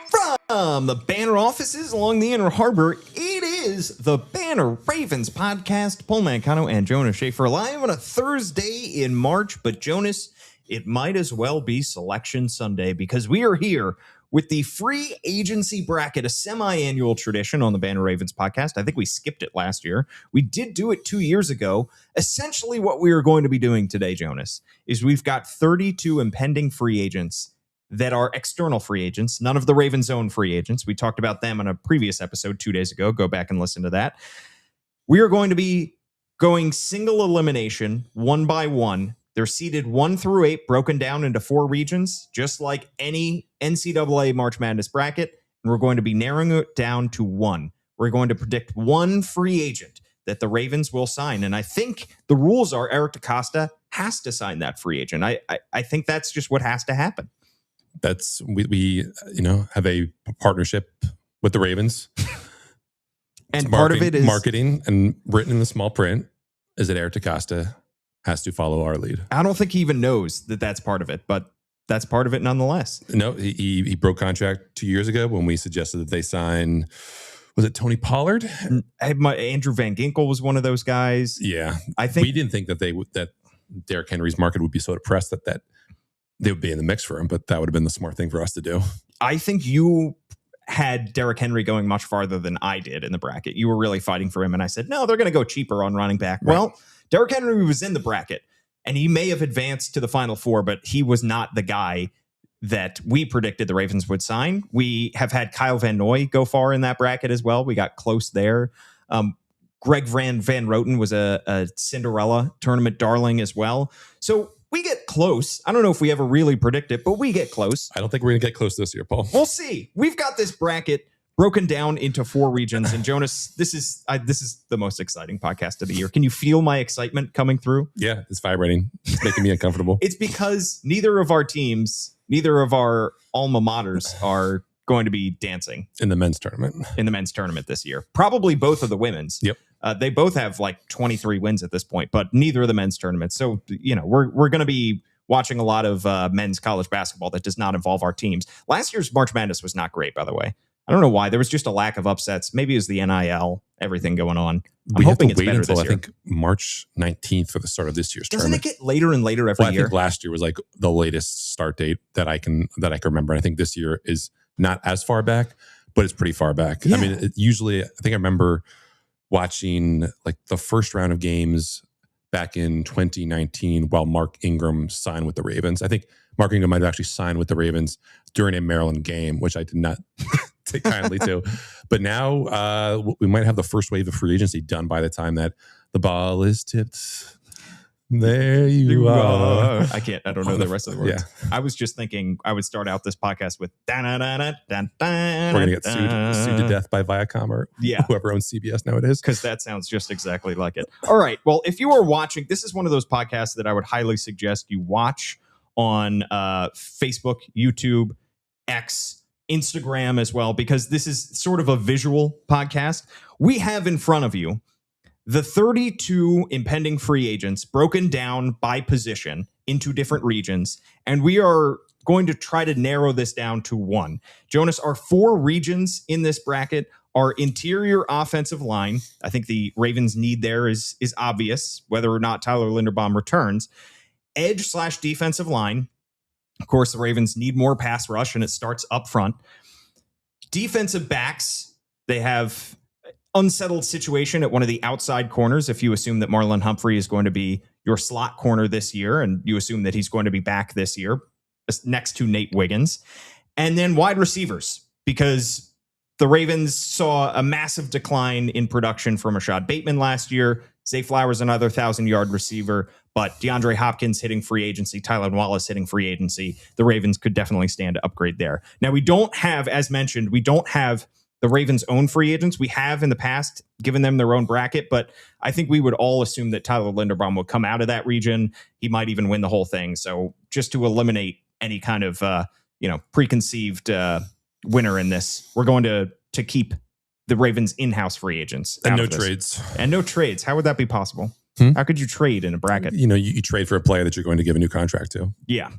From the Banner offices along the Inner Harbor, it is the Banner Ravens podcast. Paul Mancano and Jonas Shaffer live on a Thursday in March. But Jonas, it might as well be Selection Sunday because we are here with the free agency bracket, a semi-annual tradition on the Banner Ravens podcast. I think we skipped it last year. We did do it 2 years ago. Essentially what we are going to be doing today, Jonas, is we've got 32 impending free agents that are external free agents, none of the Ravens' own free agents. We talked about them on a previous episode 2 days ago. Go back and listen to that. We are going to be going single elimination, one by one. They're seeded 1 through 8, broken down into 4 regions, just like any NCAA March Madness bracket. And we're going to be narrowing it down to 1. We're going to predict 1 free agent that the Ravens will sign. And I think the rules are Eric DeCosta has to sign that free agent. I think that's just what has to happen. That's we have a partnership with the Ravens. And part of it is marketing, and written in the small print is that Eric DeCosta has to follow our lead. I don't think he even knows that that's part of it, but that's part of it nonetheless. No, he broke contract 2 years ago when we suggested that they sign. Was it Tony Pollard? Andrew Van Ginkel was one of those guys. Yeah, I think we didn't think that that Derrick Henry's market would be so depressed that they would be in the mix for him, but that would have been the smart thing for us to do. I think you had Derrick Henry going much farther than I did in the bracket. You were really fighting for him, and I said, no, they're going to go cheaper on running back. Right. Well, Derrick Henry was in the bracket, and he may have advanced to the Final Four, but he was not the guy that we predicted the Ravens would sign. We have had Kyle Van Noy go far in that bracket as well. We got close there. Greg Van Roten was a Cinderella tournament darling as well. So we get close. I don't know if we ever really predict it, but we get close. I don't think we're going to get close this year, Paul. We'll see. We've got this bracket broken down into 4 regions. And Jonas, this is the most exciting podcast of the year. Can you feel my excitement coming through? Yeah, it's vibrating. It's making me uncomfortable. It's because neither of our teams, neither of our alma maters are going to be dancing in the men's tournament this year. Probably both of the women's. Yep. They both have like 23 wins at this point, but neither of the men's tournaments. So, we're going to be watching a lot of men's college basketball that does not involve our teams. Last year's March Madness was not great, by the way. I don't know why. There was just a lack of upsets. Maybe it's the NIL, everything going on. I'm hoping it's better this year. I think March 19th for the start of this year's tournament. Doesn't it get later and later every year? I think last year was like the latest start date that I can remember. I think this year is not as far back, but it's pretty far back. Yeah. I mean, I think I remember watching like the first round of games back in 2019 while Mark Ingram signed with the Ravens. I think Mark Ingram might have actually signed with the Ravens during a Maryland game, which I did not take kindly to. But now we might have the first wave of free agency done by the time that the ball is tipped. There you are. I don't know the rest of the words. Yeah. I was just thinking I would start out this podcast with we're going to get sued to death by Viacom or whoever owns CBS nowadays. Because that sounds just exactly like it. All right. Well, if you are watching, this is one of those podcasts that I would highly suggest you watch on Facebook, YouTube, X, Instagram as well, because this is sort of a visual podcast. We have in front of you the 32 impending free agents broken down by position into different regions, and we are going to try to narrow this down to 1. Jonas, our 4 regions in this bracket are interior offensive line. I think the Ravens' need there is obvious, whether or not Tyler Linderbaum returns. Edge/defensive line. Of course, the Ravens need more pass rush, and it starts up front. Defensive backs, they have unsettled situation at one of the outside corners. If you assume that Marlon Humphrey is going to be your slot corner this year, and you assume that he's going to be back this year, next to Nate Wiggins. And then wide receivers, because the Ravens saw a massive decline in production from Rashad Bateman last year. Zay Flowers, another 1,000-yard receiver, but DeAndre Hopkins hitting free agency, Tylan Wallace hitting free agency. The Ravens could definitely stand to upgrade there. Now, we don't have, as mentioned, the Ravens' own free agents. We have in the past given them their own bracket, but I think we would all assume that Tyler Linderbaum would come out of that region. He might even win the whole thing. So just to eliminate any kind of preconceived winner in this, we're going to keep the Ravens' in-house free agents. And no trades. And no trades. How would that be possible? How could you trade in a bracket? You trade for a player that you're going to give a new contract to. Yeah.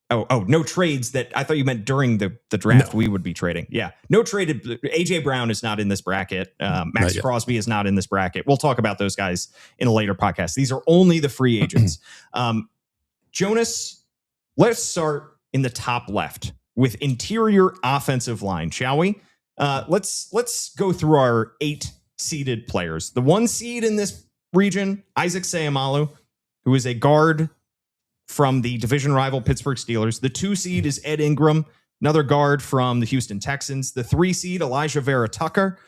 No trades that I thought you meant during the draft we would be trading. Yeah, no traded. AJ Brown is not in this bracket. Max Crosby is not in this bracket. We'll talk about those guys in a later podcast. These are only the free agents. Jonas, let's start in the top left with interior offensive line, shall we? Let's go through our 8 seeded players. The 1 seed in this region, Isaac Seumalo, who is a guard from the division rival Pittsburgh Steelers. The 2 seed is Ed Ingram, another guard from the Houston Texans. The 3 seed, Elijah Vera Tucker,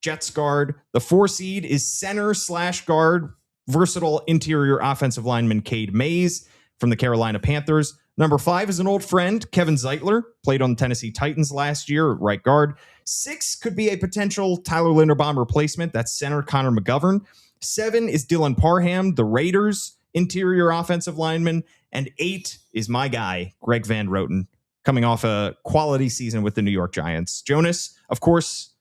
Jets guard. The 4 seed is center/guard, versatile interior offensive lineman Cade Mays from the Carolina Panthers. Number 5 is an old friend, Kevin Zeitler, played on the Tennessee Titans last year at right guard. 6 could be a potential Tyler Linderbaum replacement. That's center Connor McGovern. 7 is Dylan Parham, the Raiders interior offensive lineman. And 8 is my guy, Greg Van Roten, coming off a quality season with the New York Giants. Jonas, of course,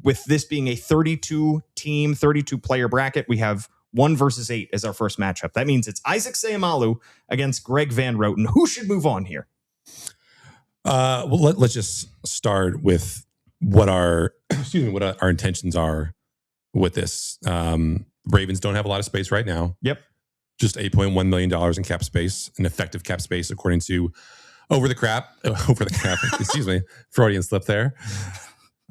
with this being a 32-team, 32-player bracket, we have 1 versus 8 as our first matchup. That means it's Isaac Seumalo against Greg Van Roten. Who should move on here? Let's just start with what our intentions are with this. Ravens don't have a lot of space right now. Yep. Just $8.1 million in cap space, an effective cap space, according to Over the Cap. Excuse me, Freudian slip there.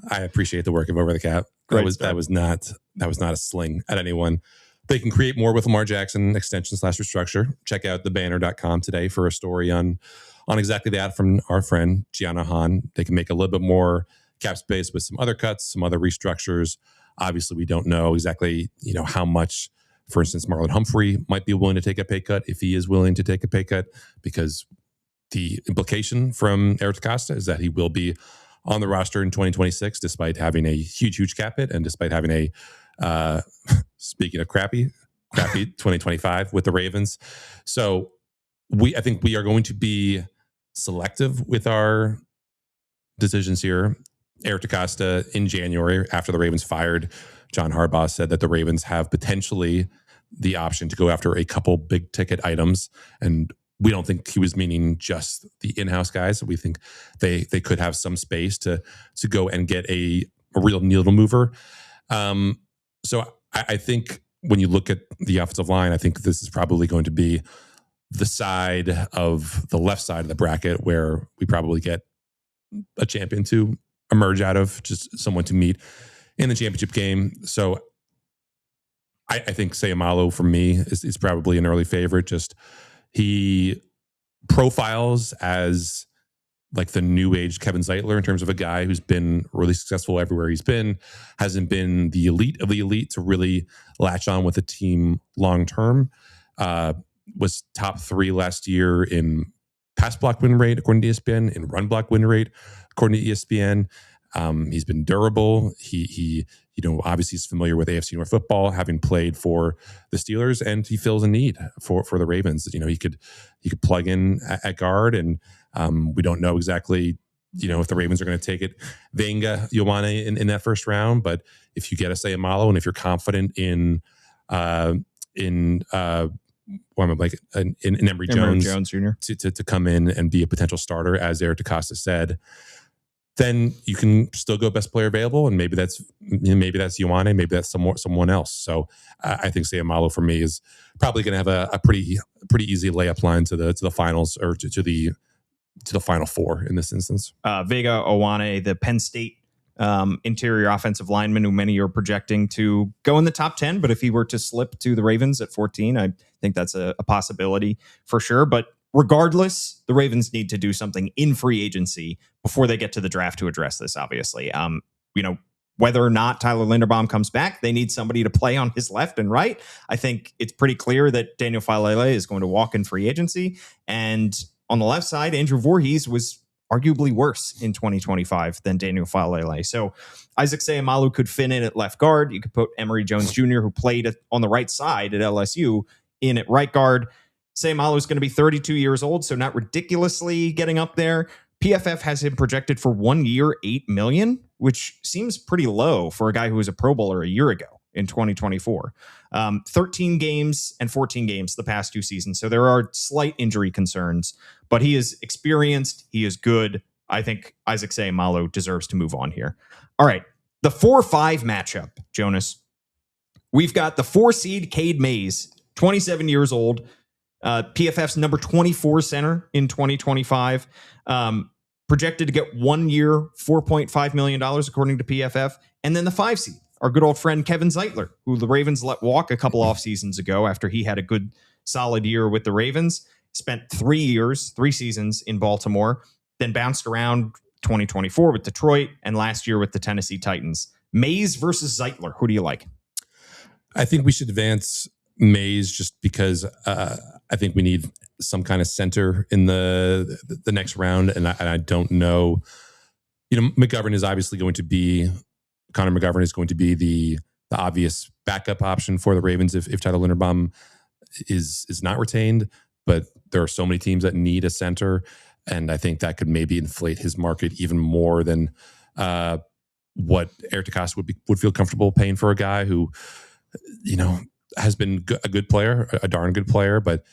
I appreciate the work of Over the Cap. That was not a sling at anyone. They can create more with Lamar Jackson extension/restructure. Check out thebanner.com today for a story on exactly that from our friend Gianna Hahn. They can make a little bit more cap space with some other cuts, some other restructures. Obviously, we don't know exactly, how much. For instance, Marlon Humphrey might be willing to take a pay cut if he is willing to take a pay cut, because the implication from Eric DeCosta is that he will be on the roster in 2026, despite having a huge cap hit and despite having a, speaking of crappy 2025 with the Ravens. So I think we are going to be selective with our decisions here. Eric DeCosta in January, after the Ravens fired John Harbaugh, said that the Ravens have potentially the option to go after a couple big ticket items. And we don't think he was meaning just the in-house guys. We think they could have some space to go and get a real needle mover. So I think when you look at the offensive line, I think this is probably going to be the side of the left side of the bracket where we probably get a champion to emerge out of, just someone to meet in the championship game. So I think Seumalo for me is probably an early favorite. Just he profiles as like the new age Kevin Zeitler in terms of a guy who's been really successful everywhere he's been, hasn't been the elite of the elite to really latch on with the team long term. Was top 3 last year in pass block win rate according to ESPN, in run block win rate according to ESPN. He's been durable. He obviously is familiar with AFC North football, having played for the Steelers, and he fills a need for the Ravens. He could plug in at guard, and we don't know exactly, if the Ravens are going to take it Venga Ioane in that first round. But if you get a Seumalo, and if you're confident in Emory Jones Jr. to come in and be a potential starter, as Eric DeCosta said, then you can still go best player available, and maybe that's Ioane, maybe that's someone else. So I think Seumalo for me is probably going to have a pretty easy layup line to the finals, or to the final 4 in this instance. Vega Ioane, the Penn State interior offensive lineman, who many are projecting to go in the top 10, but if he were to slip to the Ravens at 14, I think that's a possibility for sure. But regardless, the Ravens need to do something in free agency before they get to the draft to address this, obviously. Whether or not Tyler Linderbaum comes back, they need somebody to play on his left and right. I think it's pretty clear that Daniel Falele is going to walk in free agency. And on the left side, Andrew Voorhees was arguably worse in 2025 than Daniel Falele. So Isaac Seumalo could fit in at left guard. You could put Emory Jones Jr., who played on the right side at LSU, in at right guard. Seumalo is going to be 32 years old, so not ridiculously getting up there. PFF has him projected for 1 year, $8 million, which seems pretty low for a guy who was a Pro Bowler a year ago. in 2024. 13 games and 14 games the past 2 seasons. So there are slight injury concerns, but he is experienced. He is good. I think Isaac Seumalo deserves to move on here. All right. The 4-5 matchup, Jonas. We've got the 4 seed Cade Mays, 27 years old, PFF's number 24 center in 2025, projected to get 1 year, $4.5 million, according to PFF. And then the 5 seed, our good old friend Kevin Zeitler, who the Ravens let walk a couple off seasons ago after he had a good, solid year with the Ravens, spent 3 seasons in Baltimore, then bounced around 2024 with Detroit and last year with the Tennessee Titans. Mays versus Zeitler. Who do you like? I think we should advance Mays just because I think we need some kind of center in the next round, and I don't know. McGovern is obviously going to be Connor McGovern is going to be the obvious backup option for the Ravens if Tyler Linderbaum is not retained. But there are so many teams that need a center, and I think that could maybe inflate his market even more than what Eric DeCosta would feel comfortable paying for a guy who, has been a good player, a darn good player. But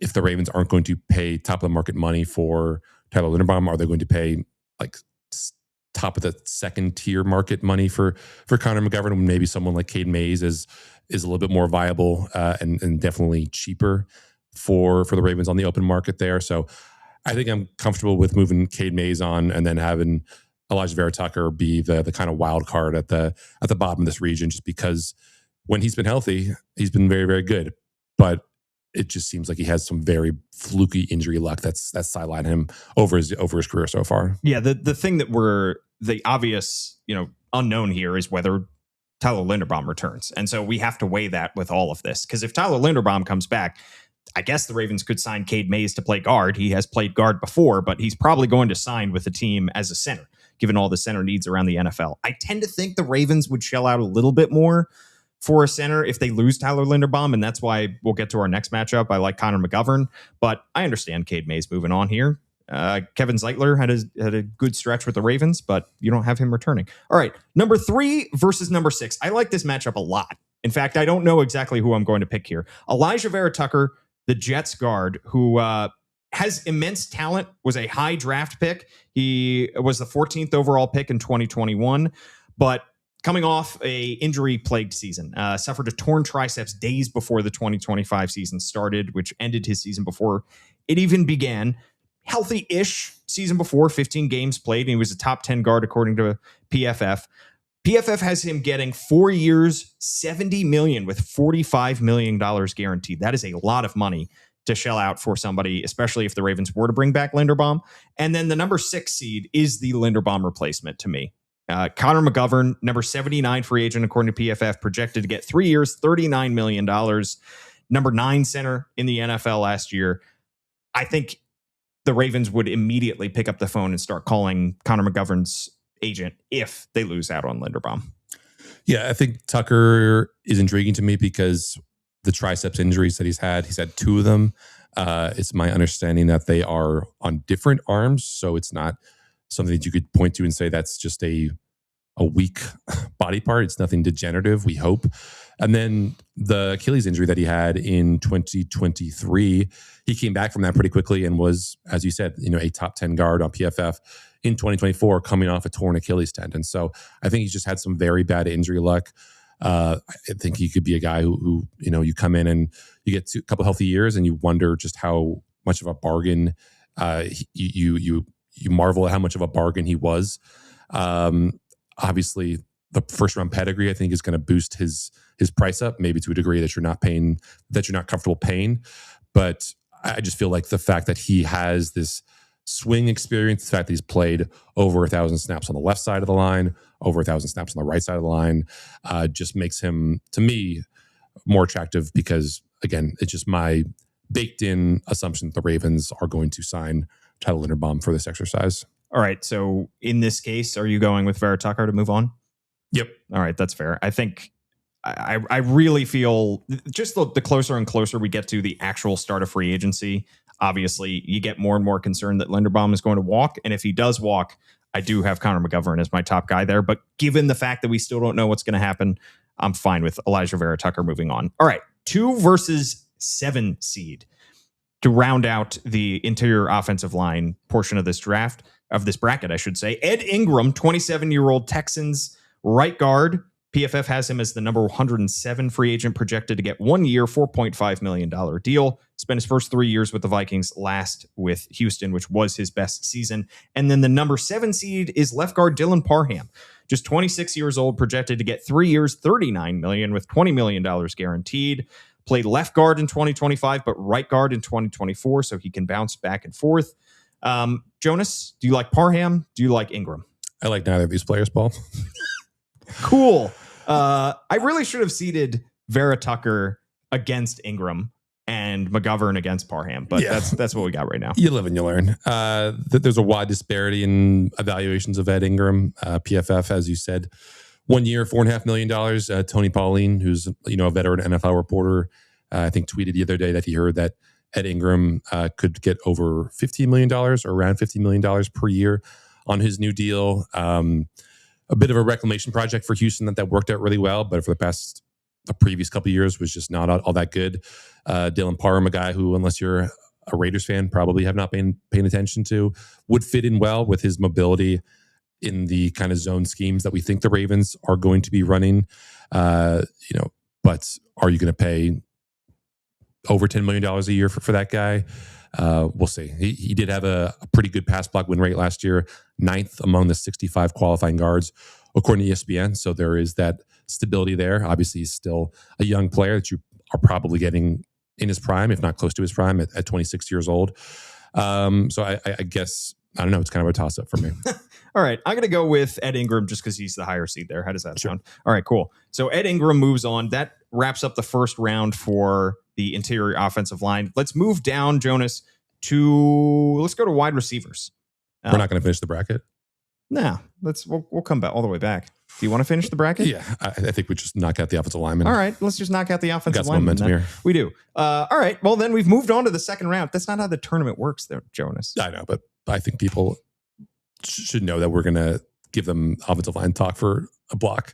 if the Ravens aren't going to pay top of the market money for Tyler Linderbaum, are they going to pay like top of the second tier market money for Connor McGovern, when maybe someone like Cade Mays is a little bit more viable and definitely cheaper for the Ravens on the open market there. So I think I'm comfortable with moving Cade Mays on and then having Elijah Vera Tucker be the kind of wild card at the bottom of this region, just because when he's been healthy, he's been very, very good. But it just seems like he has some very fluky injury luck that's sidelined him over his career so far. Yeah, the thing that the obvious unknown here is whether Tyler Linderbaum returns, and so we have to weigh that with all of this, because if Tyler Linderbaum comes back, I guess the Ravens could sign Cade Mays to play guard. He has played guard before, but he's probably going to sign with the team as a center, given all the center needs around the NFL. I tend to think the Ravens would shell out a little bit more for a center if they lose Tyler Linderbaum, and that's why we'll get to our next matchup. I like Connor McGovern, but I understand Cade Mays moving on here. Kevin Zeitler had a good stretch with the Ravens, but you don't have him returning. All right, number 3 versus number 6. I like this matchup a lot. In fact, I don't know exactly who I'm going to pick here. Elijah Vera Tucker, the Jets guard, who has immense talent, was a high draft pick. He was the 14th overall pick in 2021, but coming off a injury-plagued season, suffered a torn triceps days before the 2025 season started, which ended his season before it even began. Healthy-ish season before, 15 games played, and he was a top 10 guard according to PFF. PFF has him getting 4 years, $70 million with $45 million guaranteed. That is a lot of money to shell out for somebody, especially if the Ravens were to bring back Linderbaum. And then the number 6 seed is the Linderbaum replacement to me. Connor McGovern, number 79 free agent, according to PFF, projected to get 3 years, $39 million. Number 9 center in the NFL last year. I think the Ravens would immediately pick up the phone and start calling Connor McGovern's agent if they lose out on Linderbaum. Yeah, I think Tucker is intriguing to me because the triceps injuries that he's had 2 of them. It's my understanding that they are on different arms, so it's not something that you could point to and say that's just a weak body part. It's nothing degenerative, we hope. And then the Achilles injury that he had in 2023, he came back from that pretty quickly and was, as you said, a top 10 guard on PFF in 2024, coming off a torn Achilles tendon. So I think he's just had some very bad injury luck. I think he could be a guy who you come in and you get a couple healthy years and you wonder just how much of a bargain you marvel at how much of a bargain he was. Obviously, the first round pedigree, I think, is going to boost his price up, maybe to a degree that you're not comfortable paying. But I just feel like the fact that he has this swing experience, the fact that he's played over 1,000 snaps on the left side of the line, over 1,000 snaps on the right side of the line, just makes him, to me, more attractive because, again, it's just my baked-in assumption that the Ravens are going to sign Tyler Linderbaum for this exercise. All right. So in this case, are you going with Vera Tucker to move on? Yep. All right. That's fair. I think I really feel just the closer and closer we get to the actual start of free agency, obviously you get more and more concerned that Linderbaum is going to walk. And if he does walk, I do have Connor McGovern as my top guy there. But given the fact that we still don't know what's going to happen, I'm fine with Elijah Vera Tucker moving on. All right, 2 versus 7 seed to round out the interior offensive line portion of this draft, of this bracket, I should say. Ed Ingram, 27-year-old Texans right guard. PFF has him as the number 107 free agent, projected to get 1 year, $4.5 million deal. Spent his first 3 years with the Vikings, last with Houston, which was his best season. And then the number 7 seed is left guard Dylan Parham, just 26 years old, projected to get 3 years, $39 million with $20 million guaranteed. Played left guard in 2025, but right guard in 2024, so he can bounce back and forth. Jonas, do you like Parham? Do you like Ingram? I like neither of these players, Paul. Cool. I really should have seeded Vera Tucker against Ingram and McGovern against Parham, but that's what we got right now. You live and you learn. There's a wide disparity in evaluations of Ed Ingram. PFF, as you said, 1 year, $4.5 million. Tony Pauline, who's a veteran NFL reporter, I think tweeted the other day that he heard that Ed Ingram could get over $15 million or around $50 million per year on his new deal. A bit of a reclamation project for Houston that worked out really well, but for the previous couple of years was just not all that good. Dylan Parham, a guy who, unless you're a Raiders fan, probably have not been paying attention to, would fit in well with his mobility in the kind of zone schemes that we think the Ravens are going to be running. But are you going to pay over $10 million a year for that guy? We'll see. He did have a pretty good pass block win rate last year, 9th among the 65 qualifying guards, according to ESPN. So there is that stability there. Obviously, he's still a young player that you are probably getting in his prime, if not close to his prime, at 26 years old. So I guess, I don't know, it's kind of a toss-up for me. All right, I'm going to go with Ed Ingram just because he's the higher seed there. How does that sound? All right, cool. So Ed Ingram moves on. That wraps up the first round for the interior offensive line. Let's move down, Jonas, let's go to wide receivers. We're not going to finish the bracket? No, we'll come back all the way back. Do you want to finish the bracket? Yeah, I think we just knock out the offensive lineman. All right, let's just knock out the offensive lineman. Got some momentum here. We do. All right, well, then we've moved on to the second round. That's not how the tournament works there, Jonas. I know, but I think people should know that we're going to give them offensive line talk for a block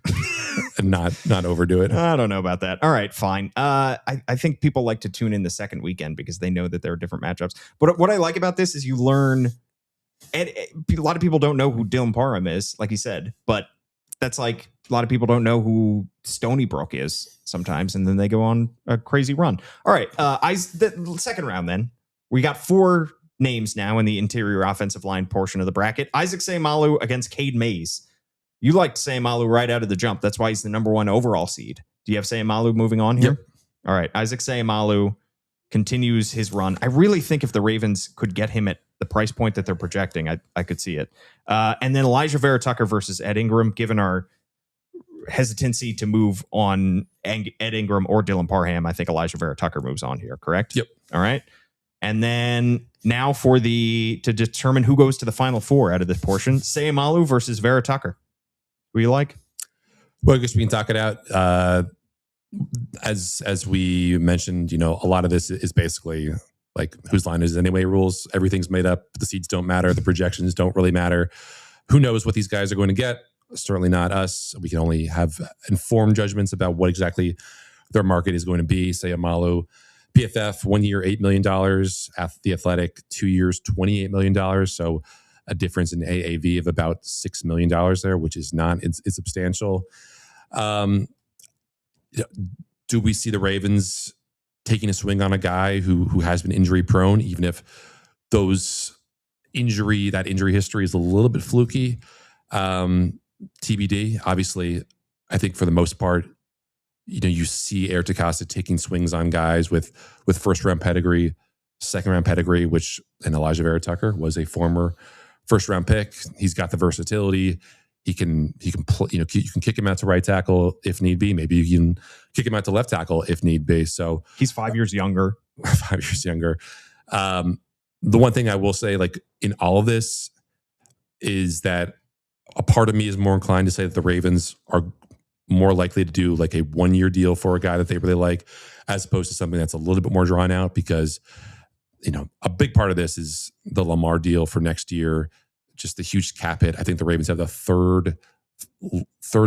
and not overdo it. I don't know about that. All right, fine. I think people like to tune in the second weekend because they know that there are different matchups. But what I like about this is you learn, and a lot of people don't know who Dylan Parham is, like he said, but that's like a lot of people don't know who Stony Brook is sometimes, and then they go on a crazy run. All right, the second round then. We got 4 names now in the interior offensive line portion of the bracket. Isaac Seumalo against Cade Mays. You liked Seumalo right out of the jump. That's why he's the number 1 overall seed. Do you have Seumalo moving on here? Yep. All right. Isaac Seumalo continues his run. I really think if the Ravens could get him at the price point that they're projecting, I could see it. And then Elijah Vera Tucker versus Ed Ingram, given our hesitancy to move on Ed Ingram or Dylan Parham, I think Elijah Vera Tucker moves on here, correct? Yep. All right. And then now to determine who goes to the final 4 out of this portion, Seumalo versus Vera Tucker. Who you like? Well, I guess we can talk it out. As we mentioned, a lot of this is basically like whose line is anyway rules. Everything's made up. The seeds don't matter. The projections don't really matter. Who knows what these guys are going to get? Certainly not us. We can only have informed judgments about what exactly their market is going to be. Seumalo, PFF, 1 year, $8 million. The Athletic, 2 years, $28 million. So a difference in AAV of about $6 million there, which is not insubstantial. Do we see the Ravens taking a swing on a guy who has been injury prone, even if that injury history is a little bit fluky? TBD. Obviously, I think for the most part, you see Eric DeCosta taking swings on guys with first round pedigree, second round pedigree, and Elijah Vera Tucker was a former first round pick. He's got the versatility. He can play, you can kick him out to right tackle if need be. Maybe you can kick him out to left tackle if need be. So he's 5 years younger. 5 years younger. The one thing I will say, like in all of this, is that a part of me is more inclined to say that the Ravens are more likely to do like a 1 year deal for a guy that they really like, as opposed to something that's a little bit more drawn out, because a big part of this is the Lamar deal for next year. just the huge cap hit. I think the Ravens have the third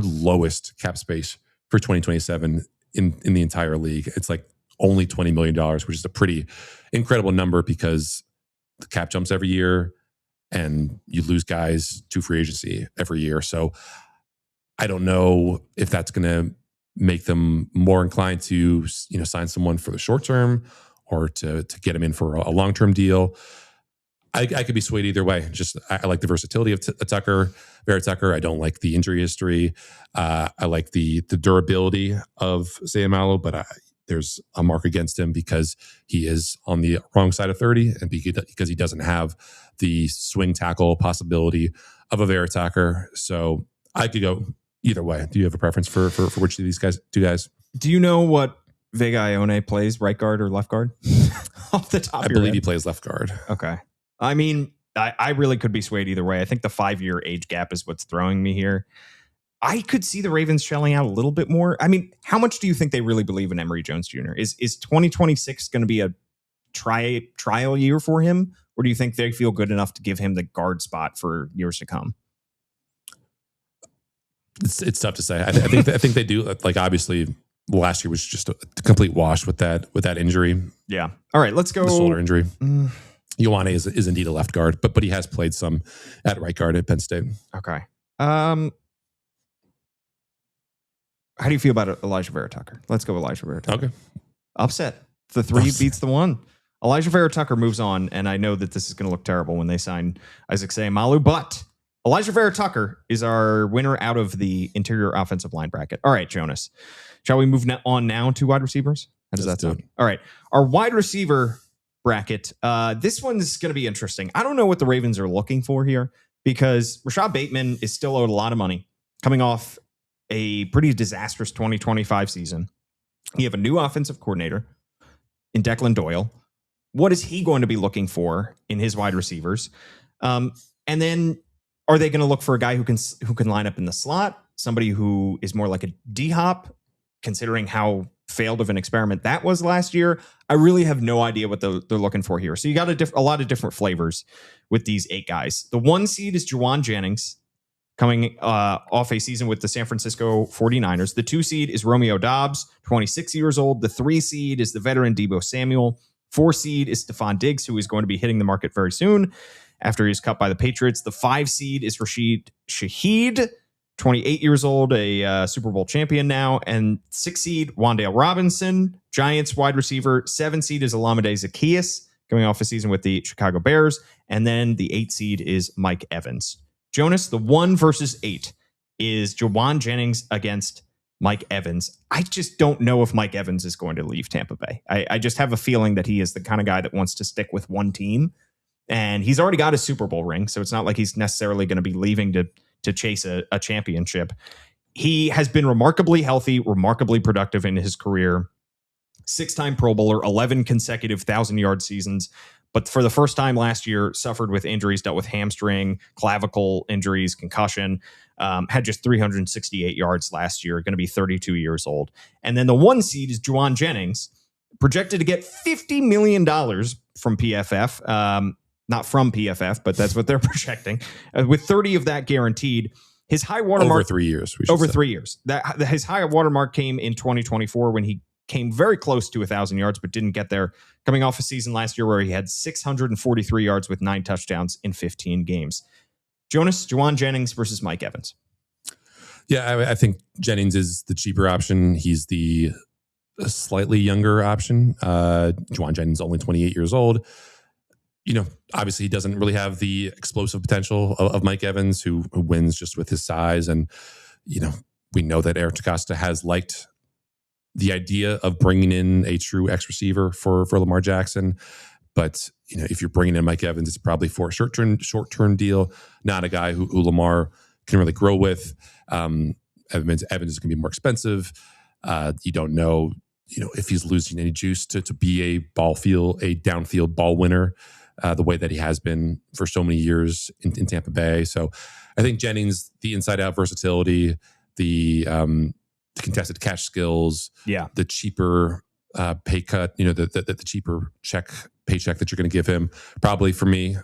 lowest cap space for 2027 in the entire league. It's like only $20 million, which is a pretty incredible number because the cap jumps every year and you lose guys to free agency every year. So I don't know if that's going to make them more inclined to, sign someone for the short term or to get him in for a long-term deal. I could be swayed either way. Just I like the versatility of Vera Tucker. I don't like the injury history. I like the durability of Sayamalo, but there's a mark against him because he is on the wrong side of 30 and because he doesn't have the swing tackle possibility of a Vera Tucker. So I could go either way. Do you have a preference for which of these two guys? Do you know what Vega Ione plays, right guard or left guard? Off the top, I believe he plays left guard. Okay. I mean, I really could be swayed either way. I think the 5-year age gap is what's throwing me here. I could see the Ravens shelling out a little bit more. I mean, how much do you think they really believe in Emory Jones Jr.? Is 2026 going to be a trial year for him? Or do you think they feel good enough to give him the guard spot for years to come? It's tough to say. I think they do. Like, obviously, last year was just a complete wash with that injury. Yeah. All right, let's go. The shoulder injury. Ioane is indeed a left guard, but he has played some at right guard at Penn State. Okay. How do you feel about Elijah Vera Tucker? Let's go Elijah Vera Tucker. Okay. Upset. The 3 beats the 1. Elijah Vera Tucker moves on, and I know that this is going to look terrible when they sign Isaac Sayamalu, but Elijah Vera Tucker is our winner out of the interior offensive line bracket. All right, Jonas. Shall we move on now to wide receivers? How does that sound? All right. Our wide receiver bracket. This one's going to be interesting. I don't know what the Ravens are looking for here because Rashad Bateman is still owed a lot of money coming off a pretty disastrous 2025 season. You have a new offensive coordinator in Declan Doyle. What is he going to be looking for in his wide receivers? And then are they going to look for a guy who can line up in the slot, somebody who is more like a D-hop, considering how failed of an experiment that was last year? I really have no idea what they're looking for here. So you got a lot of different flavors with these 8 guys. The 1 seed is Juwan Jennings, coming off a season with the San Francisco 49ers. The 2 seed is Romeo Doubs, 26 years old. The 3 seed is the veteran Deebo Samuel. 4 seed is Stephon Diggs, who is going to be hitting the market very soon after he's cut by the Patriots. The 5 seed is Rashid Shaheed, 28 years old, a Super Bowl champion now. And 6 seed, Wan'Dale Robinson, Giants wide receiver. 7 seed is Olamide Zaccheaus, coming off a season with the Chicago Bears. And then the 8 seed is Mike Evans. Jonas, the 1 versus 8 is Juwan Jennings against Mike Evans. I just don't know if Mike Evans is going to leave Tampa Bay. I just have a feeling that he is the kind of guy that wants to stick with one team. And he's already got a Super Bowl ring, so it's not like he's necessarily going to be leaving to chase a championship. He has been remarkably healthy, remarkably productive in his career. 6-time Pro Bowler, 11 consecutive 1,000-yard seasons. But for the first time last year, suffered with injuries, dealt with hamstring, clavicle injuries, concussion, had just 368 yards last year, going to be 32 years old. And then the 1 seed is Juwan Jennings, projected to get $50 million from PFF. Not from PFF, but that's what they're projecting. With 30 of that guaranteed. His high watermark... Over 3 years. Over 3 years. His high watermark came in 2024 when he came very close to 1,000 yards, but didn't get there. Coming off a season last year where he had 643 yards with 9 touchdowns in 15 games. Jonas, Juwan Jennings versus Mike Evans. Yeah, I think Jennings is the cheaper option. He's the slightly younger option. Juwan Jennings is only 28 years old. Obviously he doesn't really have the explosive potential of Mike Evans, who wins just with his size. And, we know that Eric DeCosta has liked the idea of bringing in a true X receiver for Lamar Jackson. But, if you're bringing in Mike Evans, it's probably for a short-term deal, not a guy who Lamar can really grow with. Evans is going to be more expensive. You don't know, if he's losing any juice to be a downfield ball winner, the way that he has been for so many years in Tampa Bay. So I think Jennings, the inside-out versatility, the contested catch skills, the cheaper pay cut, the cheaper check paycheck that you're going to give him. Probably for me,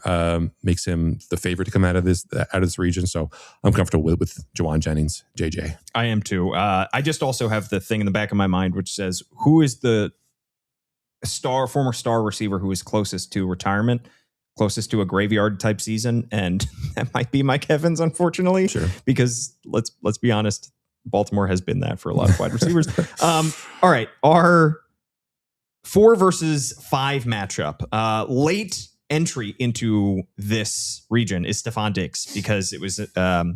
makes him the favorite to come out of this region. So I'm comfortable with Jawan Jennings, JJ. I am too. I just also have the thing in the back of my mind which says, who is the former star receiver who is closest to retirement, closest to a graveyard type season? And that might be Mike Evans, unfortunately, because let's be honest, Baltimore has been that for a lot of wide receivers. All right, our 4 versus 5 matchup. Late entry into this region is Stephon Diggs, because it was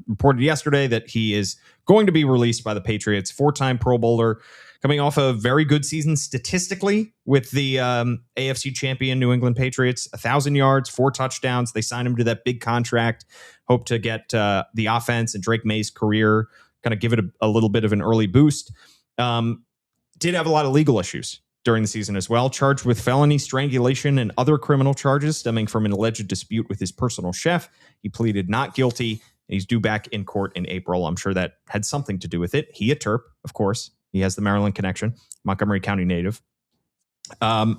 reported yesterday that he is going to be released by the Patriots. 4-time Pro Bowler, coming off a very good season statistically with the AFC champion New England Patriots. 1,000 yards, 4 touchdowns. They signed him to that big contract. Hope to get the offense and Drake May's career, kind of give it a little bit of an early boost. Did have a lot of legal issues during the season as well, charged with felony strangulation and other criminal charges stemming from an alleged dispute with his personal chef. He pleaded not guilty, and he's due back in court in April. I'm sure that had something to do with it. He a Terp, of course. He has the Maryland connection, Montgomery County native. That's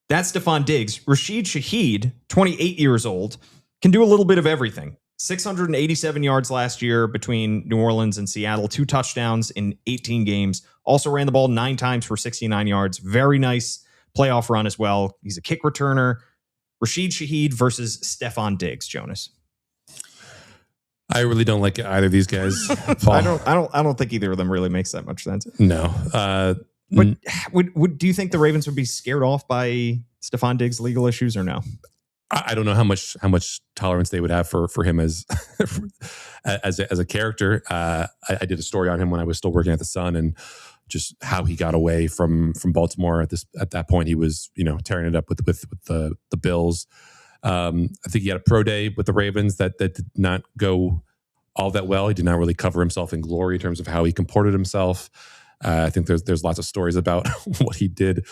Stephon Diggs. Rashid Shaheed, 28 years old, can do a little bit of everything. 687 yards last year between New Orleans and Seattle, 2 touchdowns in 18 games. Also ran the ball 9 times for 69 yards. Very nice playoff run as well. He's a kick returner. Rashid Shaheed versus Stephon Diggs, Jonas. I really don't like either of these guys. I don't think either of them really makes that much sense. No. But do you think the Ravens would be scared off by Stephon Diggs' legal issues or no? I don't know how much tolerance they would have for him as a character. I did a story on him when I was still working at the Sun, and just how he got away from Baltimore at that point. He was tearing it up with the Bills. I think he had a pro day with the Ravens that did not go all that well. He did not really cover himself in glory in terms of how he comported himself. I think there's lots of stories about what he did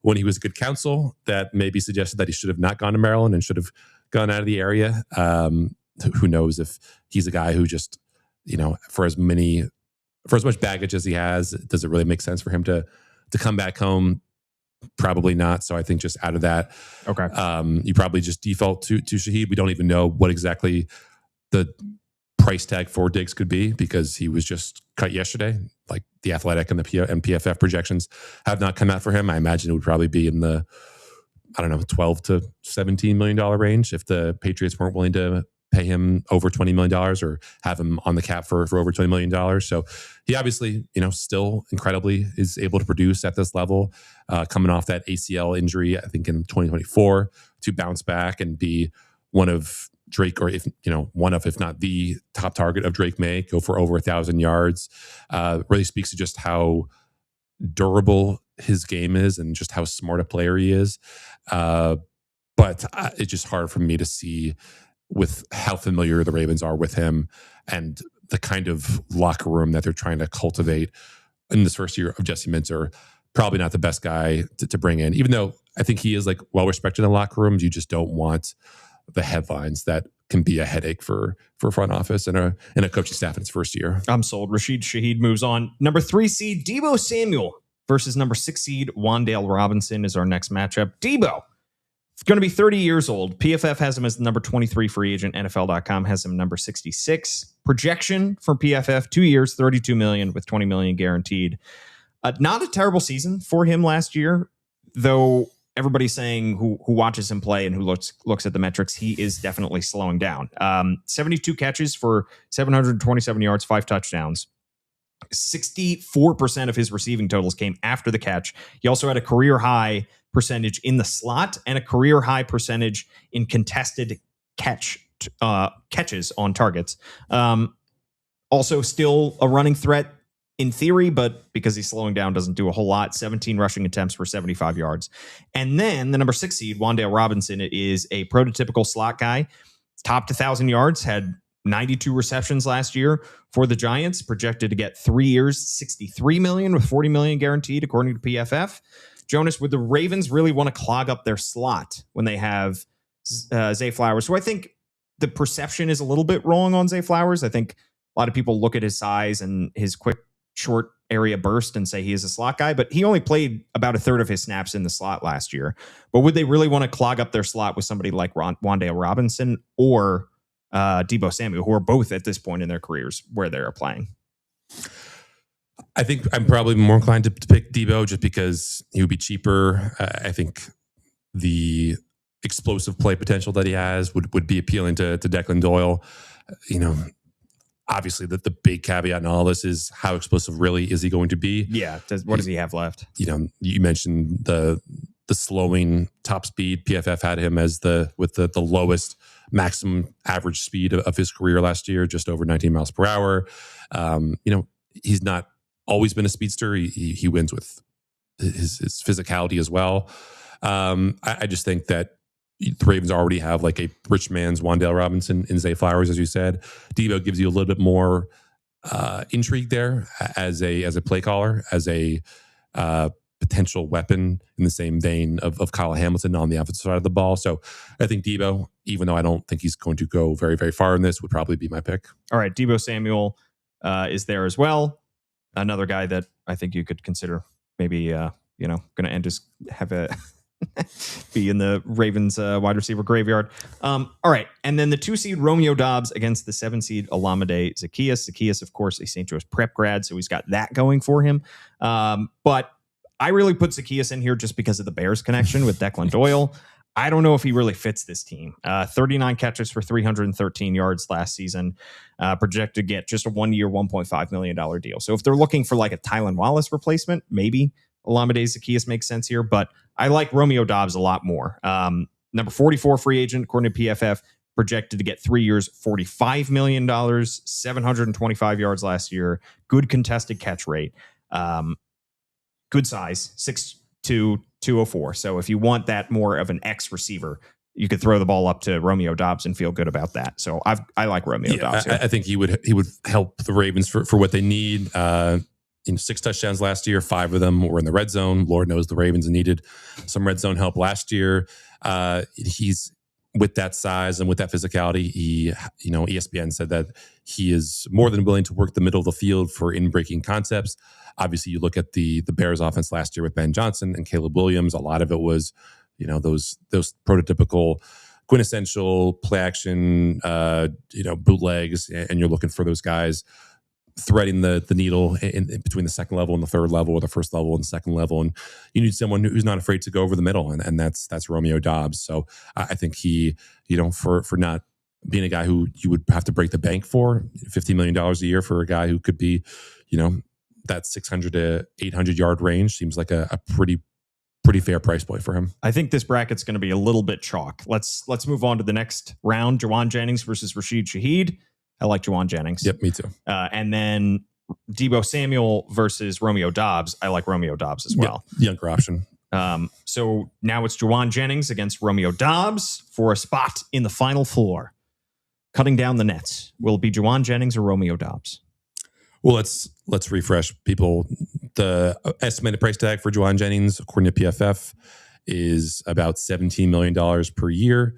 when he was good counsel that maybe suggested that he should have not gone to Maryland and should have gone out of the area. Who knows if he's a guy who just, for as much baggage as he has, does it really make sense for him to come back home? Probably not. So I think just out of that, okay, you probably just default to Shaheed. We don't even know what exactly the price tag for Diggs could be, because he was just cut yesterday. Like the Athletic and the PFF projections have not come out for him. I imagine it would probably be in the, $12 to $17 million range if the Patriots weren't willing to pay him over $20 million or have him on the cap for over $20 million. So he obviously, still incredibly is able to produce at this level, coming off that ACL injury, I think in 2024, to bounce back and be one of Drake, or if not the top target of Drake May, go for over 1,000 yards. Really speaks to just how durable his game is and just how smart a player he is. But it's just hard for me to see, with how familiar the Ravens are with him and the kind of locker room that they're trying to cultivate in this first year of Jesse Minter, probably not the best guy to bring in, even though I think he is well respected in the locker rooms. You just don't want the headlines that can be a headache for front office and a coaching staff in its first year. I'm sold. Rashid Shaheed moves on. Number 3 seed Deebo Samuel versus number 6 seed Wan'Dale Robinson is our next matchup. Deebo, it's going to be 30 years old. PFF has him as the number 23 free agent. NFL.com has him number 66. Projection for PFF, 2 years, $32 million with $20 million guaranteed. Not a terrible season for him last year, though everybody's saying who watches him play and who looks at the metrics, he is definitely slowing down. 72 catches for 727 yards, 5 touchdowns. 64% of his receiving totals came after the catch. He also had a career high percentage in the slot and a career high percentage in contested catches on targets. Also still a running threat in theory, but because he's slowing down, doesn't do a whole lot. 17 rushing attempts for 75 yards. And then the number 6 seed, Wan'Dale Robinson, is a prototypical slot guy. Topped 1,000 yards, had 92 receptions last year for the Giants, projected to get 3 years, $63 million with $40 million guaranteed, according to PFF. Jonas, would the Ravens really want to clog up their slot when they have Zay Flowers? So I think the perception is a little bit wrong on Zay Flowers. I think a lot of people look at his size and his quick, short area burst and say he is a slot guy, but he only played about a third of his snaps in the slot last year. But would they really want to clog up their slot with somebody like Wan'Dale Robinson or Deebo Samuel, who are both at this point in their careers where they're playing? I think I'm probably more inclined to pick Deebo just because he would be cheaper. I think the explosive play potential that he has would be appealing to Declan Doyle. Obviously, the big caveat in all this is how explosive really is he going to be? Yeah. What does he have left? You mentioned the slowing top speed. PFF had him as with the lowest maximum average speed of his career last year, just over 19 miles per hour. He's not always been a speedster. He wins with his physicality as well. I just think that the Ravens already have like a rich man's Wan'Dale Robinson in Zay Flowers, as you said. Deebo gives you a little bit more intrigue there as a play caller, as a potential weapon in the same vein of Kyle Hamilton on the offensive side of the ball. So I think Deebo, even though I don't think he's going to go very, very far in this, would probably be my pick. All right, Deebo Samuel is there as well. Another guy that I think you could consider maybe, going to end his be in the Ravens wide receiver graveyard. All right. And then the 2 seed Romeo Doubs against the 7 seed Olamide Zaccheaus. Zaccheaus, of course, a St. Joe's prep grad, so he's got that going for him. But I really put Zaccheaus in here just because of the Bears connection with Declan Doyle. I don't know if he really fits this team. 39 catches for 313 yards last season, projected to get just a 1-year, $1.5 million deal. So if they're looking for like a Tylan Wallace replacement, maybe Olamide Zaccheaus makes sense here, but I like Romeo Doubs a lot more. Number 44 free agent, according to PFF, projected to get 3 years, $45 million, 725 yards last year, good contested catch rate, good size, 6'2", 204. So if you want that more of an X receiver, you could throw the ball up to Romeo Doubs and feel good about that. So I like Romeo Doubs here. I think he would help the Ravens for what they need. 6 touchdowns last year, 5 of them were in the red zone. Lord knows the Ravens needed some red zone help last year. He's with that size and with that physicality. ESPN said that he is more than willing to work the middle of the field for in-breaking concepts. Obviously, you look at the Bears offense last year with Ben Johnson and Caleb Williams. A lot of it was, those prototypical quintessential play action, bootlegs, and you're looking for those guys threading the needle in between the second level and the third level, or the first level and the second level. And you need someone who's not afraid to go over the middle. And that's Romeo Doubs. So I think he, for not being a guy who you would have to break the bank for, $15 million a year for a guy who could be, that 600 to 800 yard range seems like a pretty fair price point for him. I think this bracket's going to be a little bit chalk. Let's move on to the next round. Jauan Jennings versus Rashid Shaheed. I like Jauan Jennings. Yep, me too. And then Deebo Samuel versus Romeo Doubs. I like Romeo Doubs as well. Yep, younger option. So now it's Jauan Jennings against Romeo Doubs for a spot in the Final Four. Cutting down the nets. Will it be Jauan Jennings or Romeo Doubs? Well, let's refresh people. The estimated price tag for Jauan Jennings, according to PFF, is about $17 million per year.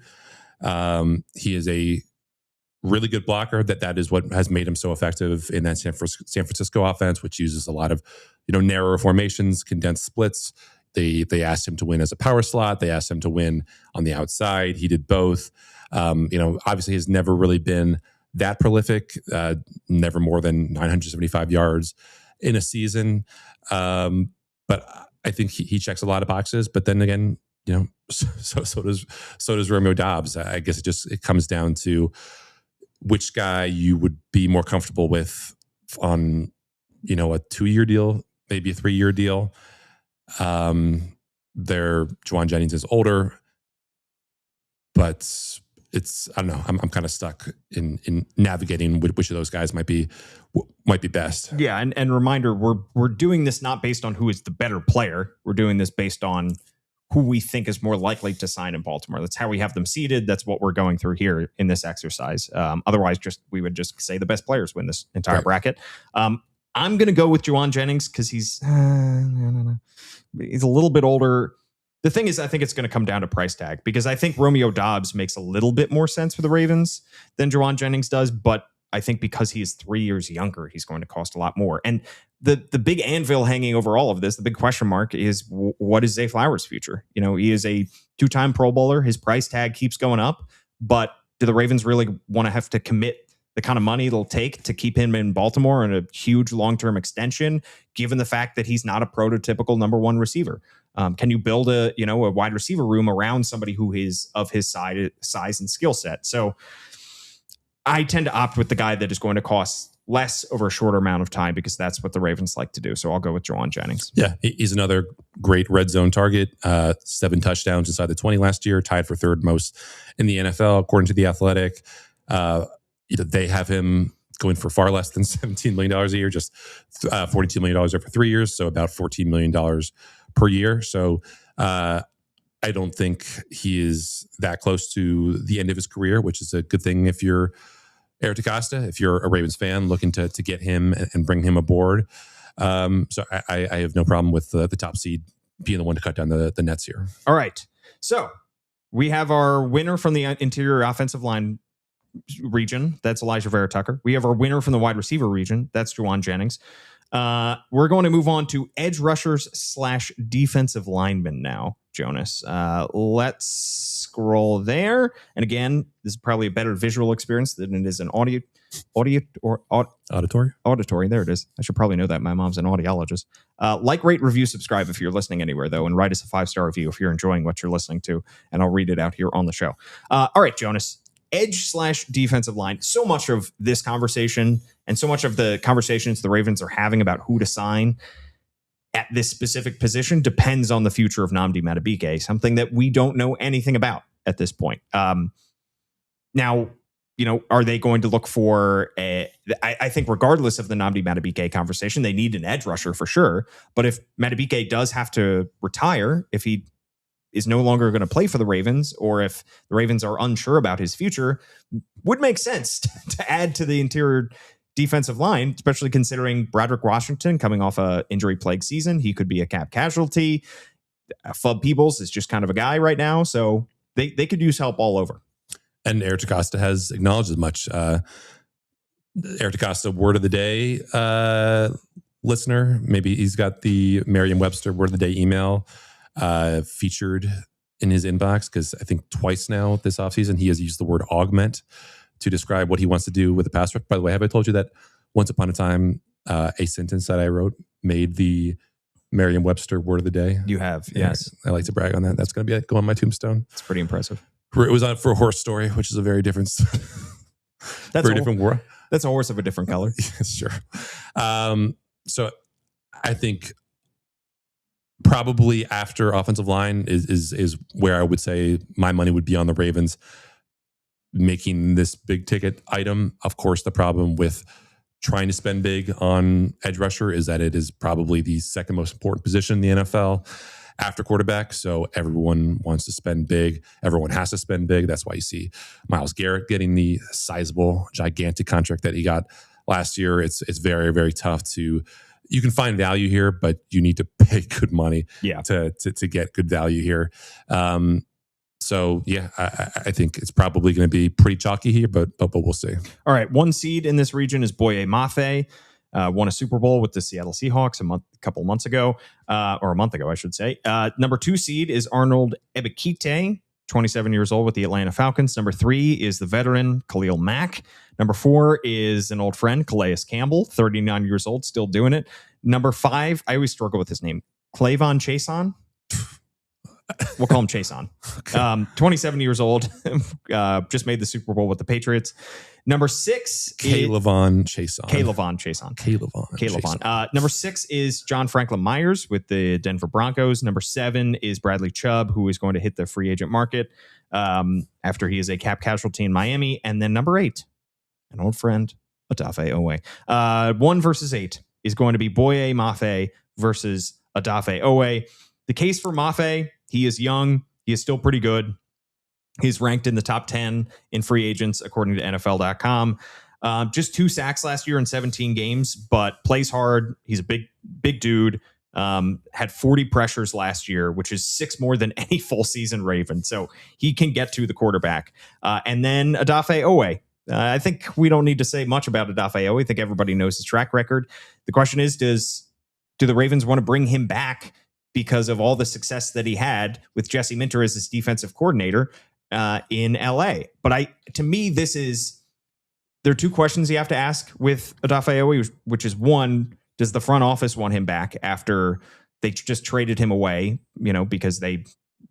He is a really good blocker. That is what has made him so effective in that San Francisco offense, which uses a lot of narrower formations, condensed splits. They asked him to win as a power slot. They asked him to win on the outside. He did both. Obviously, he's never really been that prolific. Never more than 975 yards in a season. But I think he checks a lot of boxes. But then again, so does Romeo Doubs. I guess it comes down to which guy you would be more comfortable with on, a 2-year deal, maybe a 3-year deal. Jauan Jennings is older, but I don't know. I'm kind of stuck in navigating which of those guys might be best. Yeah, and reminder, we're doing this not based on who is the better player. We're doing this based on who we think is more likely to sign in Baltimore. That's how we have them seated. That's what we're going through here in this exercise. Otherwise, we would just say the best players win this entire bracket. I'm going to go with Jauan Jennings because he's a little bit older. The thing is, I think it's going to come down to price tag because I think Romeo Doubs makes a little bit more sense for the Ravens than Jauan Jennings does. But I think because he is 3 years younger, he's going to cost a lot more. And the big anvil hanging over all of this, the big question mark is what is Zay Flowers' future? You know, he is a 2-time Pro Bowler. His price tag keeps going up, but do the Ravens really want to have to commit the kind of money it'll take to keep him in Baltimore on a huge long-term extension, given the fact that he's not a prototypical number one receiver? Can you build a wide receiver room around somebody who is of his size and skill set? So I tend to opt with the guy that is going to cost less over a shorter amount of time because that's what the Ravens like to do. So I'll go with Jauan Jennings. Yeah, he's another great red zone target. 7 touchdowns inside the 20 last year, tied for third most in the NFL, according to The Athletic. They have him going for far less than $17 million a year, just $42 million over 3 years, so about $14 million per year. So I don't think he is that close to the end of his career, which is a good thing if you're Eric DeCosta, if you're a Ravens fan looking to get him and bring him aboard. So I have no problem with the top seed being the one to cut down the nets here. All right. So we have our winner from the interior offensive line region. That's Elijah Vera Tucker. We have our winner from the wide receiver region. That's Jauan Jennings. We're going to move on to edge rushers / defensive linemen now, Jonas. Let's scroll there. And again, this is probably a better visual experience than it is an auditory. There it is. I should probably know that. My mom's an audiologist. Like, rate, review, subscribe if you're listening anywhere, though, and write us a 5-star review if you're enjoying what you're listening to, and I'll read it out here on the show. All right, Jonas. Edge / defensive line. So much of this conversation and so much of the conversations the Ravens are having about who to sign at this specific position depends on the future of Nnamdi Madubuike, something that we don't know anything about at this point. Now, are they going to look for I think regardless of the Nnamdi Madubuike conversation, they need an edge rusher for sure. But if Madubuike does have to retire, if he is no longer going to play for the Ravens, or if the Ravens are unsure about his future, would make sense to add to the interior defensive line, especially considering Broderick Washington coming off a injury-plagued season. He could be a cap casualty. Flub Peebles is just kind of a guy right now, so they could use help all over. And Eric DeCosta has acknowledged as much. Eric DeCosta word of the day listener. Maybe he's got the Merriam-Webster word of the day email featured in his inbox, because I think twice now this offseason he has used the word augment to describe what he wants to do with the pass rush. By the way, have I told you that once upon a time a sentence that I wrote made the Merriam-Webster word of the day? You have, yes. I like to brag on that. That's going to go on my tombstone. It's pretty impressive. It was on for a horse story, which is a very different different war. That's a horse of a different color. Sure. So I think probably after offensive line is where I would say my money would be on the Ravens making this big ticket item. Of course, the problem with trying to spend big on edge rusher is that it is probably the second most important position in the NFL after quarterback. So everyone wants to spend big. Everyone has to spend big. That's why you see Myles Garrett getting the sizable, gigantic contract that he got last year. It's very, very tough to. You can find value here, but you need to pay good money to get good value here. So yeah, I think it's probably going to be pretty chalky here, but we'll see. All right, 1 seed in this region is Boye Mafe. Won a Super Bowl with the Seattle Seahawks a couple months ago, or a month ago, I should say. Number 2 seed is Arnold Ebiketie, 27 years old with the Atlanta Falcons. Number 3 is the veteran Khalil Mack. Number 4 is an old friend, Calais Campbell, 39 years old, still doing it. Number 5, I always struggle with his name, Clavon Chason. We'll call him Chason. 27 years old, just made the Super Bowl with the Patriots. Number 6 K'Lavon Chason. Number 6 is John Franklin Myers with the Denver Broncos. Number 7 is Bradley Chubb, who is going to hit the free agent market after he is a cap casualty in Miami. And then number 8, an old friend, Odafe Owe. 1 versus 8 is going to be Boye Mafe versus Odafe Owe. The case for Mafe, he is young. He is still pretty good. He's ranked in the top 10 in free agents, according to NFL.com. Just 2 sacks last year in 17 games, but plays hard. He's a big dude. Had 40 pressures last year, which is 6 more than any full season Raven. So he can get to the quarterback. And then Odafe Owe, I think we don't need to say much about Adafio. I think everybody knows his track record. The question is, do the Ravens want to bring him back because of all the success that he had with Jesse Minter as his defensive coordinator in LA? But to me, there are two questions you have to ask with Adafio, which is one, does the front office want him back after they just traded him away, because they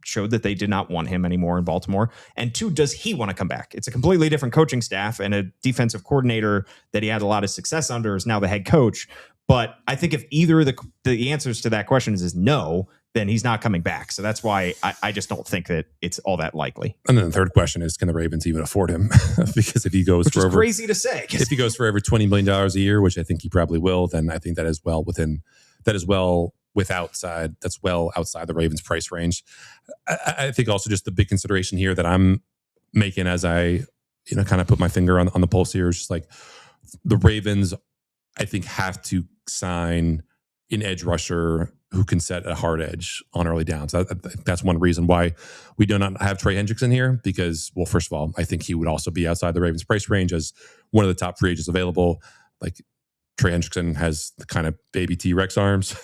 showed that they did not want him anymore in Baltimore? And two, does he want to come back? It's a completely different coaching staff, and a defensive coordinator that he had a lot of success under is now the head coach. But I think if either of the answers to that question is no, then he's not coming back. So that's why I just don't think that it's all that likely. And then the third question is, can the Ravens even afford him? Because if he goes which is crazy to say. If he goes for over $20 million a year, which I think he probably will, then I think that's well outside the Ravens price range. I think also just the big consideration here that I'm making as I, kind of put my finger on the pulse here is just like the Ravens, I think, have to sign an edge rusher who can set a hard edge on early downs. That's one reason why we do not have Trey Hendrickson here, because, well, first of all, I think he would also be outside the Ravens price range as one of the top free agents available. Like, Trey Hendrickson has the kind of baby T-Rex arms.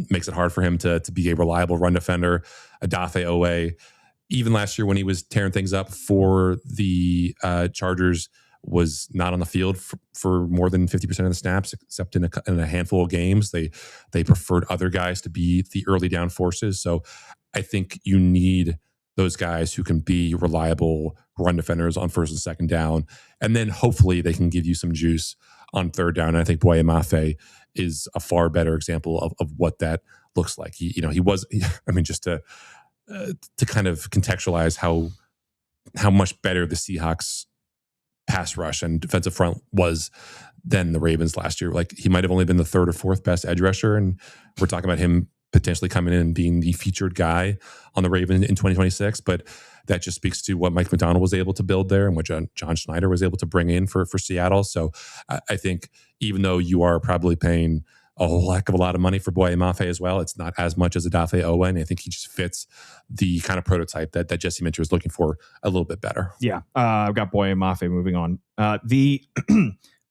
Makes it hard for him to be a reliable run defender. Adafio, even last year when he was tearing things up for the Chargers, was not on the field for more than 50% of the snaps, except in a handful of games. They preferred other guys to be the early down forces. So I think you need those guys who can be reliable run defenders on first and second down. And then hopefully they can give you some juice on third down. And I think Boye Mafe is a far better example of what that looks like. Just to kind of contextualize how much better the Seahawks pass rush and defensive front was than the Ravens last year. Like, he might have only been the third or fourth best edge rusher, and we're talking about him potentially coming in and being the featured guy on the Ravens in 2026. But that just speaks to what Mike McDonald was able to build there and what John Schneider was able to bring in for Seattle. So I think even though you are probably paying a whole heck of a lot of money for Boye Mafe as well, it's not as much as Adafio, and I think he just fits the kind of prototype that Jesse Minter is looking for a little bit better. Yeah, I've got Boye Mafe moving on. The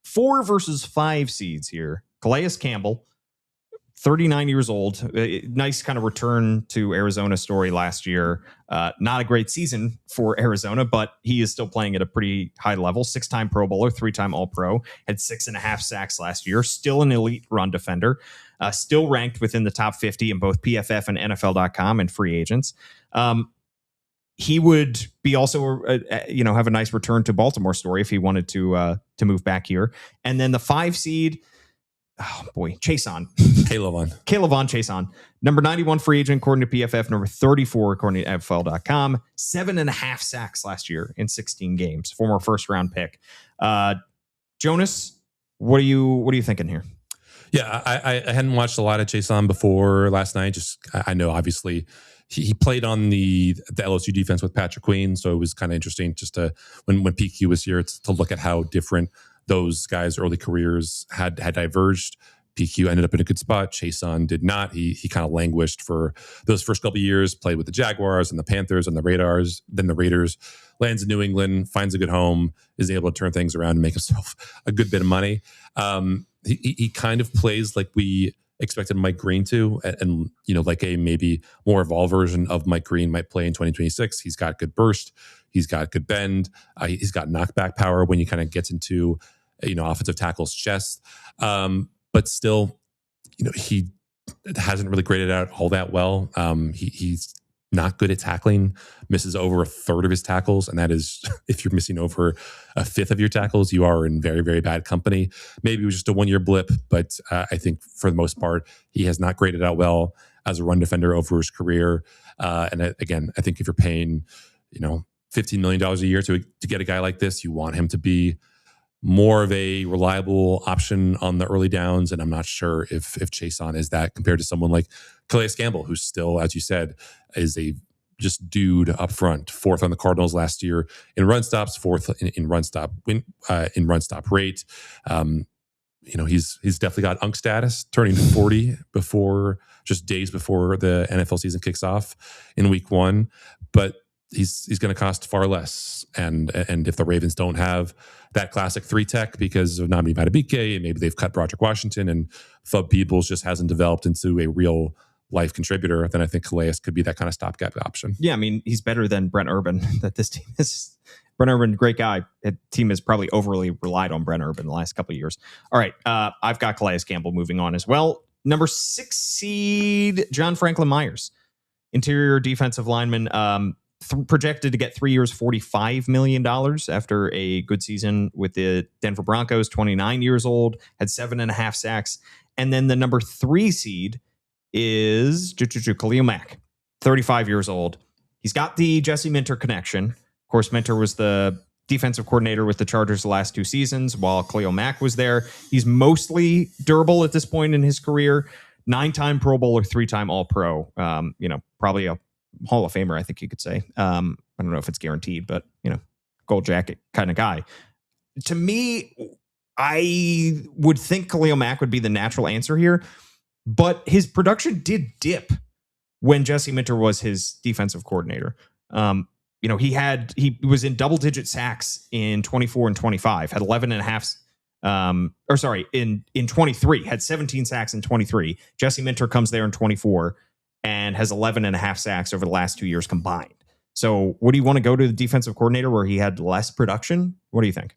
4 versus 5 seeds here. Calais Campbell, 39 years old. Nice kind of return to Arizona story last year. Not a great season for Arizona, but he is still playing at a pretty high level. 6-time Pro Bowler, 3-time All-Pro. Had 6.5 sacks last year. Still an elite run defender. Still ranked within the top 50 in both PFF and NFL.com and free agents. He would be also, have a nice return to Baltimore story if he wanted to move back here. And then the 5 seed, Chason. Kaylavon Chason. Number 91 free agent according to PFF, number 34 according to NFL.com. 7.5 sacks last year in 16 games. Former first-round pick. Jonas, what are you thinking here? Yeah, I hadn't watched a lot of Chason before last night. I know obviously he played on the LSU defense with Patrick Queen, so it was kind of interesting just to when PQ was here to look at how different those guys' early careers had diverged. PQ ended up in a good spot. Chason did not. He kind of languished for those first couple of years, played with the Jaguars and the Panthers and the Raiders. Then the Raiders, lands in New England, finds a good home, is able to turn things around and make himself a good bit of money. He kind of plays like we expected Mike Green to, and like a maybe more evolved version of Mike Green might play in 2026. He's got good burst. He's got good bend. He's got knockback power when he kind of gets into offensive tackle's chest. But still, he hasn't really graded out all that well. He's not good at tackling, misses over a third of his tackles. And that is, if you're missing over a fifth of your tackles, you are in very, very bad company. Maybe it was just a 1-year blip, but I think for the most part, he has not graded out well as a run defender over his career. And again, I think if you're paying, $15 million a year to get a guy like this, you want him to be more of a reliable option on the early downs. And I'm not sure if Chason is that compared to someone like Calais Campbell, who's still, as you said, is a just dude up front. 4th on the Cardinals last year in run stops, 4th in run stop rate. He's definitely got unk status, turning 40 just days before the NFL season kicks off in week 1. But he's going to cost far less. And if the Ravens don't have that classic 3-tech because of Nnamdi Madubuike, and maybe they've cut Broderick Washington, and Fub Peoples just hasn't developed into a real life contributor, then I think Calais could be that kind of stopgap option. Yeah, I mean, he's better than Brent Urban that this team is. Brent Urban, great guy. The team has probably overly relied on Brent Urban the last couple of years. All right, I've got Calais Campbell moving on as well. Number 6 seed, John Franklin Myers, interior defensive lineman, projected to get 3 years, $45 million after a good season with the Denver Broncos, 29 years old, had 7.5 sacks. And then the number 3 seed is Khalil Mack, 35 years old. He's got the Jesse Minter connection. Of course, Minter was the defensive coordinator with the Chargers the last 2 seasons while Khalil Mack was there. He's mostly durable at this point in his career. 9-time Pro Bowler, 3-time All-Pro. Probably a Hall of Famer, I think you could say. I don't know if it's guaranteed, but, gold jacket kind of guy. To me, I would think Khalil Mack would be the natural answer here, but his production did dip when Jesse Minter was his defensive coordinator. He was in double-digit sacks in 24 and 25, had 11 and a half. In 23, had 17 sacks in 23. Jesse Minter comes there in 24 and has 11 and a half sacks over the last 2 years combined. So would he want to go to the defensive coordinator where he had less production? What do you think?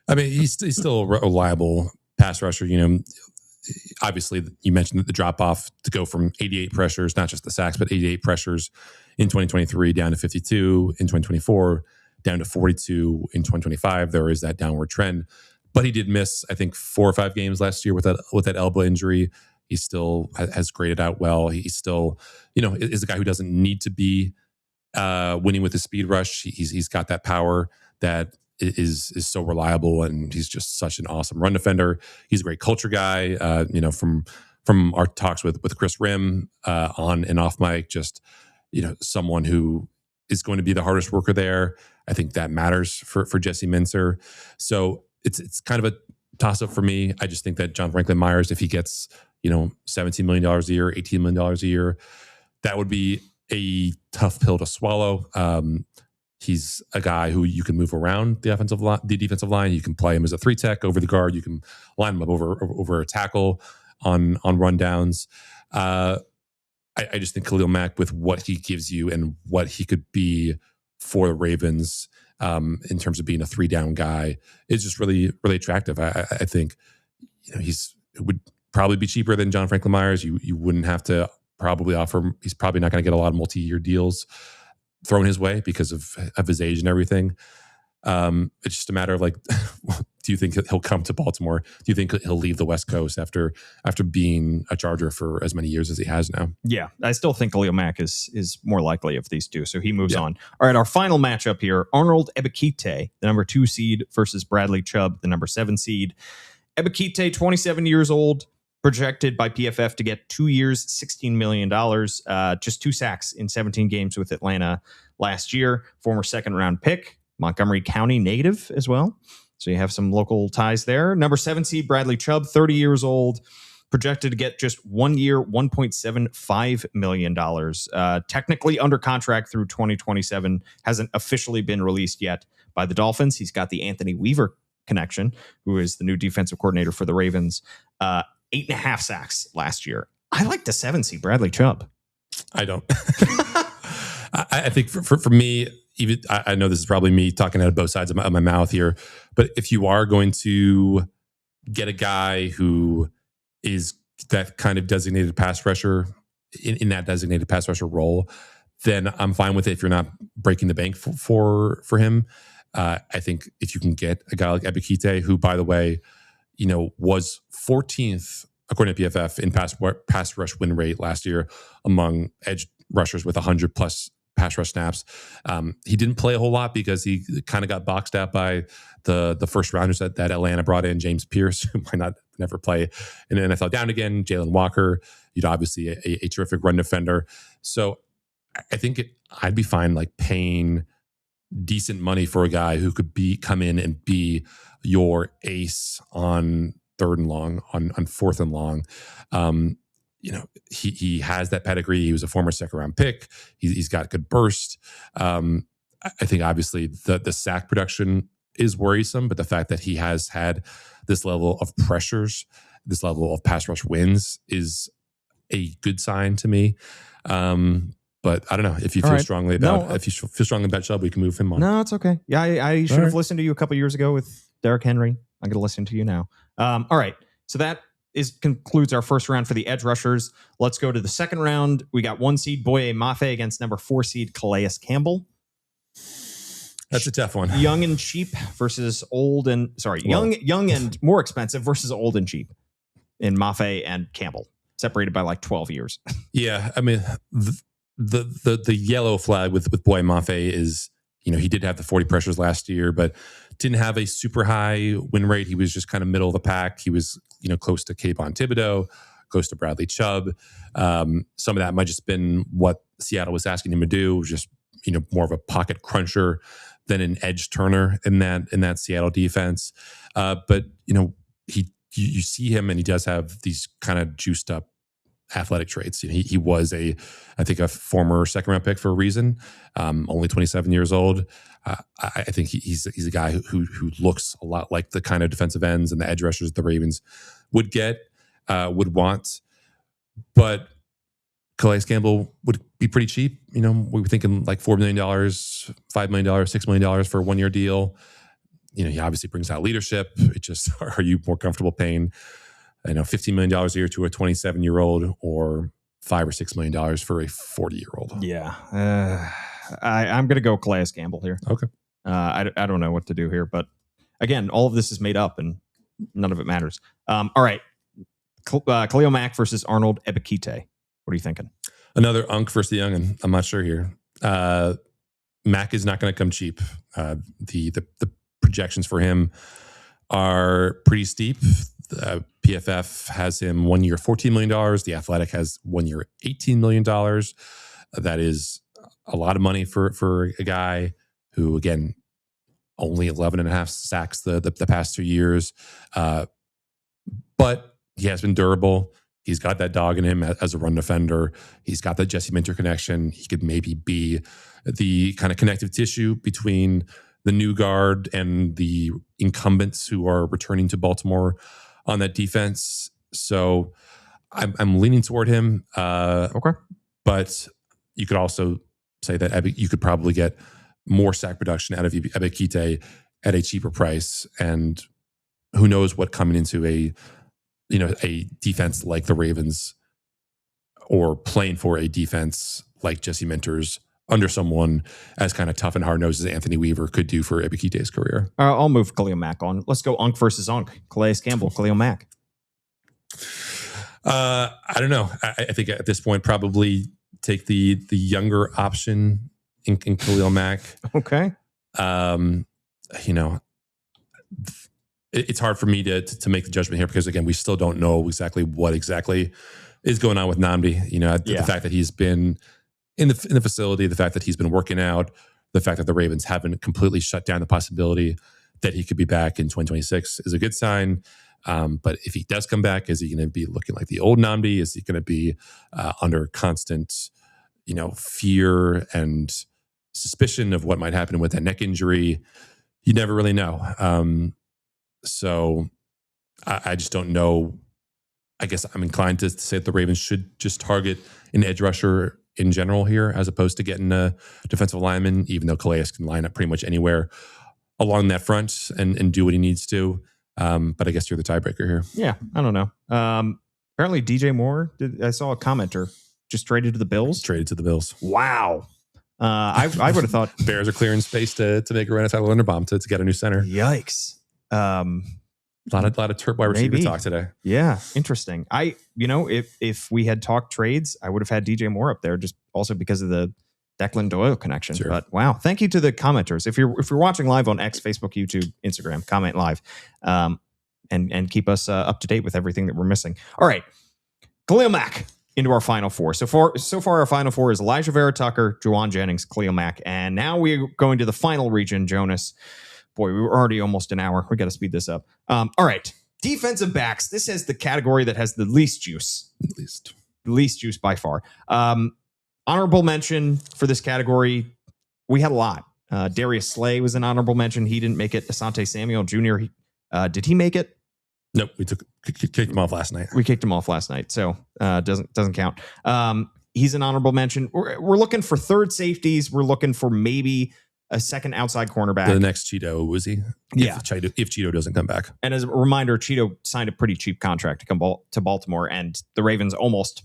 I mean, he's still a reliable pass rusher. Obviously, you mentioned the drop off to go from 88 pressures, not just the sacks, but 88 pressures in 2023 down to 52 in 2024, down to 42 in 2025. There is that downward trend, but he did miss, I think, 4 or 5 games last year with that elbow injury. He still has graded out well. He's still, is a guy who doesn't need to be winning with his speed rush. He's got that power that is so reliable, and he's just such an awesome run defender. He's a great culture guy. From our talks with Chris Rim on and off mic, just someone who is going to be the hardest worker there. I think that matters for Jesse Minter. So it's kind of a toss up for me. I just think that John Franklin Myers, if he gets $17 million a year, $18 million a year, that would be a tough pill to swallow. He's a guy who you can move around the defensive line. You can play him as a 3-tech over the guard. You can line him up over a tackle on rundowns. I just think Khalil Mack, with what he gives you and what he could be for the Ravens in terms of being a 3-down guy, is just really, really attractive. I think it would probably be cheaper than John Franklin Myers. You wouldn't have to probably offer him. He's probably not going to get a lot of multi-year deals thrown his way because of his age and everything. It's just a matter of do you think he'll come to Baltimore? Do you think he'll leave the West Coast after being a Charger for as many years as he has now? Yeah, I still think Khalil Mack is more likely of these two, so he moves on. All right, our final matchup here, Arnold Ebiketie, the number 2 seed versus Bradley Chubb, the number 7 seed. Ebiketie, 27 years old, projected by PFF to get 2 years, $16 million, just 2 sacks in 17 games with Atlanta last year. Former 2nd-round pick, Montgomery County native as well. So you have some local ties there. Number 7 seed, Bradley Chubb, 30 years old, projected to get just 1 year, $1.75 million. Technically under contract through 2027, hasn't officially been released yet by the Dolphins. He's got the Anthony Weaver connection, who is the new defensive coordinator for the Ravens. 8.5 sacks last year. I like the 7 seed, Bradley Chubb. I don't. I think for me, even I know this is probably me talking out of both sides of my mouth here, but if you are going to get a guy who is that kind of designated pass rusher in that designated pass rusher role, then I'm fine with it. If you're not breaking the bank for him, I think if you can get a guy like Ebiketie, who, by the way, was 14th according to PFF in pass rush win rate last year among edge rushers with 100 plus pass rush snaps. He didn't play a whole lot because he kind of got boxed out by the first rounders that Atlanta brought in, James Pierce, who might never play in the NFL down again, Jalen Walker, obviously a terrific run defender. So I think I'd be fine paying decent money for a guy who could come in and be your ace on 3rd and long, on 4th and long. he has that pedigree. He was a former second round pick. He's got good burst. I think obviously the sack production is worrisome, but the fact that he has had this level of pressures, this level of pass rush wins is a good sign to me. But I don't know if you feel strongly about if you feel strongly about Chubb, we can move him on. No, it's okay. Yeah, I should have listened to you a couple years ago with Derrick Henry. I'm going to listen to you now. All right. So that concludes our first round for the edge rushers. Let's go to the second round. We got 1 seed Boye Mafe against number 4 seed Calais Campbell. That's a tough one. Young and cheap versus old and young and more expensive versus old and cheap in Mafe and Campbell, separated by like 12 years. Yeah, I mean the yellow flag with Boye Mafe is, he did have the 40 pressures last year, but didn't have a super high win rate. He was just kind of middle of the pack. He was, close to Kayvon Thibodeau, close to Bradley Chubb. Some of that might just been what Seattle was asking him to do, just, more of a pocket cruncher than an edge turner in that Seattle defense. But, you see him and he does have these kind of juiced up athletic traits. He was I think a former second round pick for a reason. Only 27 years old. I think he's a guy who looks a lot like the kind of defensive ends and the edge rushers the Ravens would get, would want. But Calais Campbell would be pretty cheap. We were thinking like $4 million, $5 million, $6 million for a 1 year deal. He obviously brings out leadership. It just, are you more comfortable paying $15 million a year to a 27-year-old or $5 or $6 million for a 40-year-old? Yeah. I'm going to go Calais Campbell here. Okay. I don't know what to do here, but again, all of this is made up and none of it matters. All right. Khalil Mack versus Arnold Ebiketie. What are you thinking? Another Unk versus the Youngin. I'm not sure here. Mack is not going to come cheap. The projections for him are pretty steep. PFF has him 1 year, $14 million. The Athletic has 1 year, $18 million. That is a lot of money for a guy who, again, only 11 and a half sacks the past 2 years. But he has been durable. He's got that dog in him as a run defender. He's got that Jesse Minter connection. He could maybe be the kind of connective tissue between the new guard and the incumbents who are returning to Baltimore on that defense. So I'm leaning toward him. Okay. But you could also say that you could probably get more sack production out of Ebiketie at a cheaper price. And who knows what coming into a defense like the Ravens or playing for a defense like Jesse Minter's under someone as kind of tough and hard-nosed as Anthony Weaver could do for Ebiketie's career. I'll move Khalil Mack on. Let's go Unk versus Unk. Calais Campbell, Khalil Mack. I don't know. I think at this point, probably take the younger option in Khalil Mack. Okay. It's hard for me to make the judgment here because, again, we still don't know exactly what is going on with Nnamdi. The fact that he's been in the facility, the fact that he's been working out, the fact that the Ravens haven't completely shut down the possibility that he could be back in 2026 is a good sign. But if he does come back, is he going to be looking like the old Nnamdi? Is he going to be under constant, fear and suspicion of what might happen with that neck injury? You never really know. So I just don't know. I guess I'm inclined to say that the Ravens should just target an edge rusher in general here, as opposed to getting a defensive lineman, even though Calais can line up pretty much anywhere along that front and do what he needs to. But I guess you're the tiebreaker here. Yeah, I don't know. Apparently DJ Moore, I saw a commenter, just traded to the Bills. Traded to the Bills. Wow. I would have thought Bears are clearing space to make a run at Tyler Linderbaum to get a new center. Yikes. A lot of turf wide receiver talk today. Yeah, interesting. If we had talked trades, I would have had DJ Moore up there, just also because of the Declan Doyle connection. Sure. But wow, thank you to the commenters. If you're watching live on X, Facebook, YouTube, Instagram, comment live, and keep us up to date with everything that we're missing. All right, Khalil Mack into our final four. So far, our final four is Elijah Vera Tucker, Juwan Jennings, Khalil Mack, and now we're going to the final region, Jonas. Boy, we were already almost an hour. We got to speed this up. All right. Defensive backs. This is the category that has the least juice. Least. least juice by far. Honorable mention for this category, we had a lot. Darius Slay was an honorable mention. He didn't make it. Asante Samuel Jr., did he make it? Nope, we kicked him off last night. We kicked him off last night, so doesn't count. He's an honorable mention. We're looking for third safeties. We're looking for maybe a second outside cornerback. The next Cheeto, was he? Yeah. If Cheeto doesn't come back. And as a reminder, Cheeto signed a pretty cheap contract to come to Baltimore, and the Ravens almost,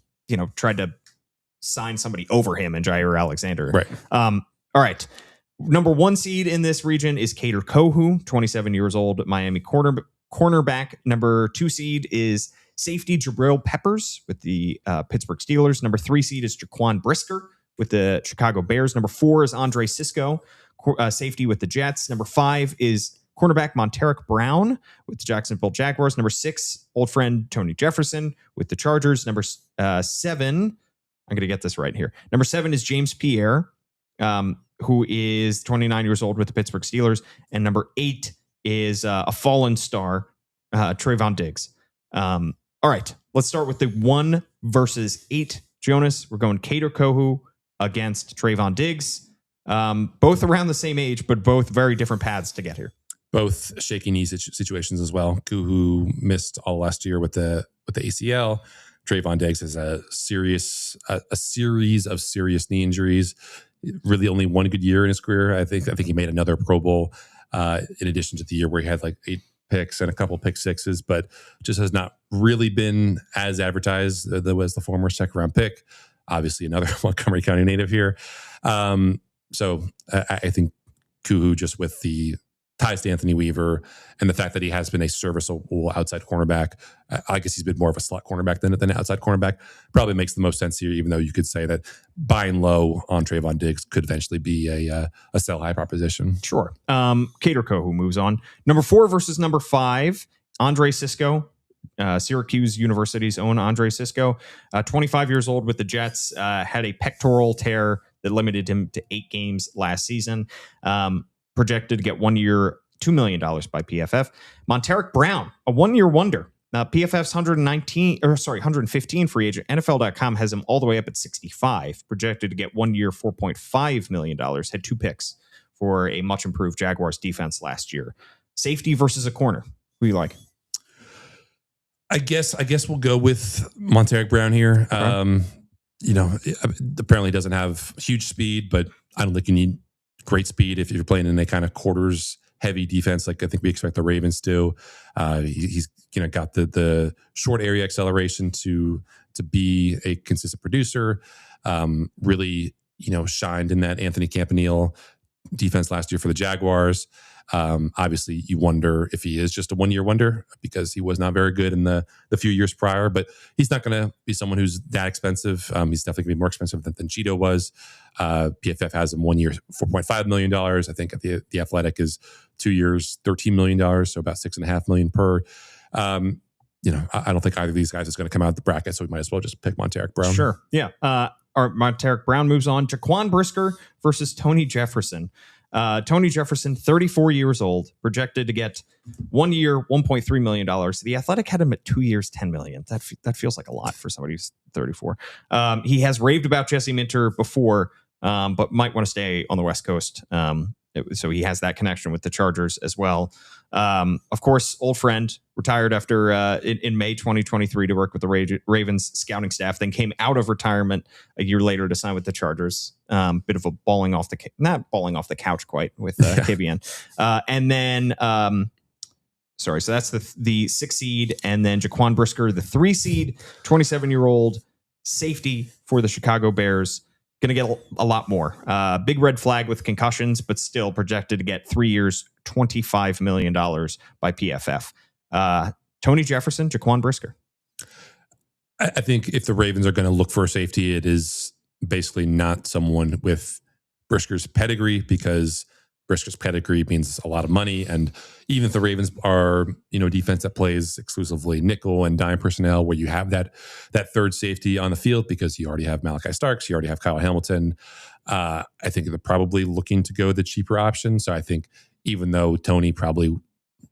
tried to sign somebody over him and Jair Alexander. Right. All right. Number 1 seed in this region is Kader Kohu, 27 years old, Miami cornerback. Number 2 seed is safety Jabril Peppers with the Pittsburgh Steelers. Number 3 seed is Jaquan Brisker with the Chicago Bears. Number 4 is Andre Sisco, safety with the Jets. Number 5 is cornerback Monteric Brown with the Jacksonville Jaguars. Number 6, old friend Tony Jefferson with the Chargers. Number 7, I'm going to get this right here. Number 7 is James Pierre, who is 29 years old with the Pittsburgh Steelers. And number 8 is a fallen star, Trayvon Diggs. All right, let's start with the 1 versus 8. Jonas, we're going Kader Kohu against Trayvon Diggs. Both around the same age, but both very different paths to get here. Both shaky knee situations as well. Kohu missed all last year with the ACL. Trayvon Diggs has a series of serious knee injuries. Really, only one good year in his career. I think he made another Pro Bowl in addition to the year where he had like 8 picks and a couple pick sixes, but just has not really been as advertised. There was the former second-round pick, obviously another Montgomery County native here. So I think Kohu, just with the ties to Anthony Weaver and the fact that he has been a serviceable outside cornerback, I guess he's been more of a slot cornerback than an outside cornerback, probably makes the most sense here, even though you could say that buying low on Trayvon Diggs could eventually be a sell high proposition. Sure. Kader Kohu moves on. Number 4 versus number 5, Andre Sisco, Syracuse University's own Andre Sisco, 25 years old with the Jets, had a pectoral tear that limited him to 8 games last season. Projected to get 1 year, $2 million by PFF. Monteric Brown, a 1-year wonder. PFF's 115 free agent. NFL.com has him all the way up at 65. Projected to get 1 year, $4.5 million. Had 2 picks for a much improved Jaguars defense last year. Safety versus a corner. Who do you like? I guess we'll go with Monteric Brown here. Okay. Apparently doesn't have huge speed, but I don't think you need great speed if you're playing in a kind of quarters heavy defense like I think we expect the Ravens to. He's got the short area acceleration to be a consistent producer. Really shined in that Anthony Campanile defense last year for the Jaguars. Obviously, you wonder if he is just a 1-year wonder because he was not very good in the few years prior, but he's not going to be someone who's that expensive. He's definitely going to be more expensive than Cheeto was. PFF has him 1 year, $4.5 million. I think the Athletic is 2 years, $13 million, so about $6.5 million per. I don't think either of these guys is going to come out of the bracket, so we might as well just pick Monteric Brown. Sure, yeah. Monteric Brown moves on. Jaquan Brisker versus Tony Jefferson. Tony Jefferson, 34 years old, projected to get 1 year, $1.3 million. The Athletic had him at 2 years, $10 million. That feels like a lot for somebody who's 34. He has raved about Jesse Minter before, but might want to stay on the West Coast. So he has that connection with the Chargers as well. Of course, old friend, retired after in May 2023 to work with the Ravens scouting staff, then came out of retirement a year later to sign with the Chargers. Bit of a not balling off the couch quite with Kibian. And then, so that's the 6 seed, and then Jaquan Brisker, the 3 seed, 27-year-old safety for the Chicago Bears. Going to get a lot more. Big red flag with concussions, but still projected to get 3 years, $25 million by PFF. Tony Jefferson, Jaquan Brisker. I think if the Ravens are going to look for a safety, it is basically not someone with Brisker's pedigree, because Brisker's pedigree means a lot of money. And even if the Ravens are, defense that plays exclusively nickel and dime personnel, where you have that third safety on the field, because you already have Malachi Starks, you already have Kyle Hamilton. I think they're probably looking to go the cheaper option. So I think even though Tony probably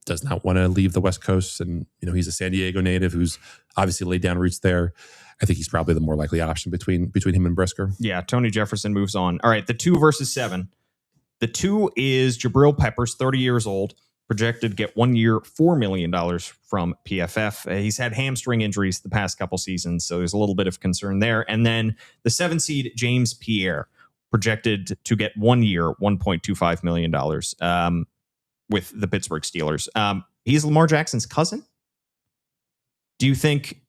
does not want to leave the West Coast. And, he's a San Diego native who's obviously laid down roots there. I think he's probably the more likely option between him and Brisker. Yeah, Tony Jefferson moves on. All right, the 2 versus 7. The 2 is Jabril Peppers, 30 years old, projected to get 1 year, $4 million from PFF. He's had hamstring injuries the past couple seasons, so there's a little bit of concern there. And then the 7 seed, James Pierre, projected to get 1 year, $1.25 million with the Pittsburgh Steelers. He's Lamar Jackson's cousin. Do you think